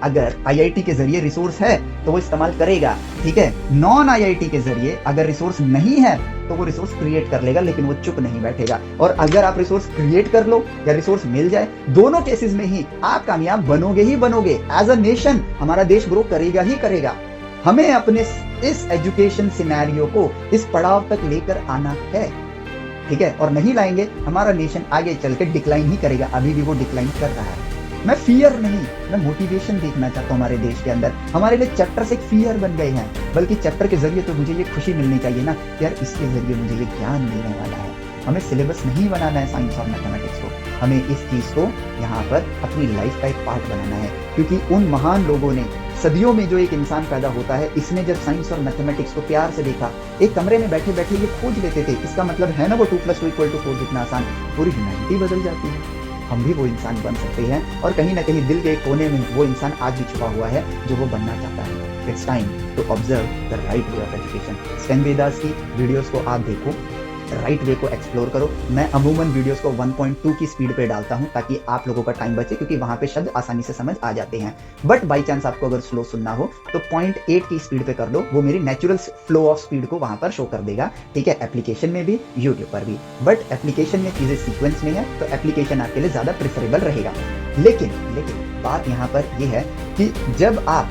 अगर आईआईटी के जरिए रिसोर्स है तो वो इस्तेमाल करेगा, ठीक है। नॉन आईआईटी के जरिए अगर रिसोर्स नहीं है तो वो रिसोर्स क्रिएट कर लेगा, लेकिन वो चुप नहीं बैठेगा। और अगर आप रिसोर्स क्रिएट कर लो या रिसोर्स मिल जाए, दोनों केसेस में ही आप कामयाब बनोगे ही बनोगे। एज अ नेशन हमारा देश ग्रो करेगा ही करेगा। हमें अपने इस एजुकेशन सिनेरियो को इस पड़ाव तक लेकर आना है, ठीक है। और नहीं लाएंगे, हमारा नेशन आगे चल के डिक्लाइन ही करेगा। अभी भी वो डिक्लाइन कर रहा है। मैं फियर नहीं, मैं मोटिवेशन देखना चाहता हूँ हमारे देश के अंदर। हमारे लिए चैप्टर्स एक फियर बन गए हैं, बल्कि चैप्टर के जरिए तो मुझे ये खुशी मिलनी चाहिए ना यार, इसके जरिए मुझे ये ज्ञान मिलने वाला है। हमें सिलेबस नहीं बनाना है साइंस और मैथमेटिक्स को, हमें इस चीज को यहाँ पर अपनी लाइफ का एक पार्ट बनाना है। क्योंकि उन महान लोगों ने, सदियों में जो एक इंसान पैदा होता है, इसने जब साइंस और मैथमेटिक्स को प्यार से देखा, एक कमरे में बैठे बैठे ये खोज लेते थे। इसका मतलब है ना वो 2 + 2 = 4 जितना आसान, पूरी ह्यूमैनिटी बदल जाती है। हम भी वो इंसान बन सकते हैं, और कहीं ना कहीं दिल के एक कोने में वो इंसान आज भी छुपा हुआ है जो वो बनना चाहता है। It's time to observe the right way of education. स्टेन वेदास की वीडियोस को आप देखो, राइट वे को एक्सप्लोर करो। मैं अमूमन वीडियोस को 1.2 की स्पीड पे डालता हूं ताकि आप लोगों का टाइम बचे, क्योंकि वहां पे शब्द आसानी से समझ आ जाते हैं। बट बाई चांस आपको अगर स्लो सुनना हो तो 0.8 की स्पीड पे कर लो, वो मेरी नेचुरल फ्लो ऑफ स्पीड को वहां पर शो कर देगा, ठीक है। एप्लीकेशन में भी, यूट्यूब पर भी। बट एप्लीकेशन में चीजें सीक्वेंस में है तो एप्लीकेशन आपके लिए ज्यादा प्रेफरेबल रहेगा। लेकिन बात यहाँ पर यह है कि जब आप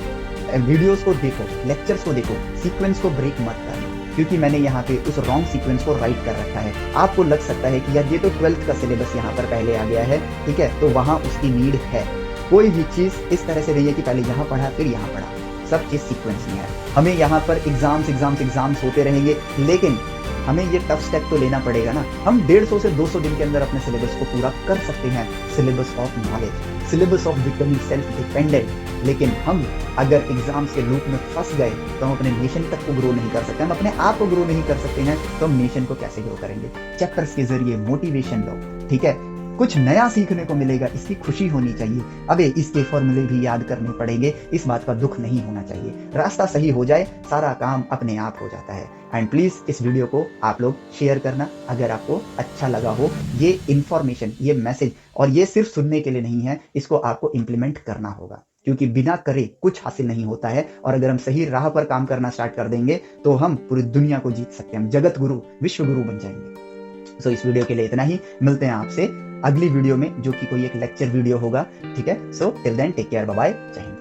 वीडियोस को देखो, लेक्चर्स को देखो, सीक्वेंस को ब्रेक मत करना, क्योंकि मैंने यहाँ पे उस रॉन्ग सीक्वेंस को राइट कर रखा है। आपको लग सकता है कि यार ये तो 12th का सिलेबस यहाँ पर पहले आ गया है, ठीक है, तो वहाँ उसकी नीड है। कोई भी चीज इस तरह से नहीं है कि पहले यहाँ पढ़ा फिर यहाँ पढ़ा, सब चीज़ सीक्वेंस में है। हमें यहाँ पर एग्जाम्स होते रहेंगे, लेकिन हमें ये टफ स्टेप तो लेना पड़ेगा ना। हम 150 से 200 दिन के अंदर अपने सिलेबस को पूरा कर सकते हैं, syllabus of knowledge, syllabus of becoming self dependent. लेकिन हम अगर एग्जाम्स के लूप में फंस गए तो हम अपने नेशन तक को ग्रो नहीं कर सकते, हम अपने आप को ग्रो नहीं कर सकते हैं, तो हम नेशन को कैसे ग्रो करेंगे? चैप्टर्स के जरिए मोटिवेशन लो, ठीक है, कुछ नया सीखने को मिलेगा, इसकी खुशी होनी चाहिए। अबे इसके फॉर्मूले भी याद करने पड़ेंगे, इस बात का दुख नहीं होना चाहिए। रास्ता सही हो जाए, सारा काम अपने आप हो जाता है। एंड प्लीज इस वीडियो को आप लोग शेयर करना अगर आपको अच्छा लगा हो। ये इंफॉर्मेशन, ये मैसेज, और ये सिर्फ सुनने के लिए नहीं है, इसको आपको इंप्लीमेंट करना होगा, क्योंकि बिना करे कुछ हासिल नहीं होता है। और अगर हम सही राह पर काम करना स्टार्ट कर देंगे तो हम पूरी दुनिया को जीत सकते हैं, हम जगत गुरु, विश्व गुरु बन जाएंगे। सो इस वीडियो के लिए इतना ही, मिलते हैं आपसे अगली वीडियो में, जो कि कोई एक लेक्चर वीडियो होगा, ठीक है। So till then take care, bye bye, जय हिंद।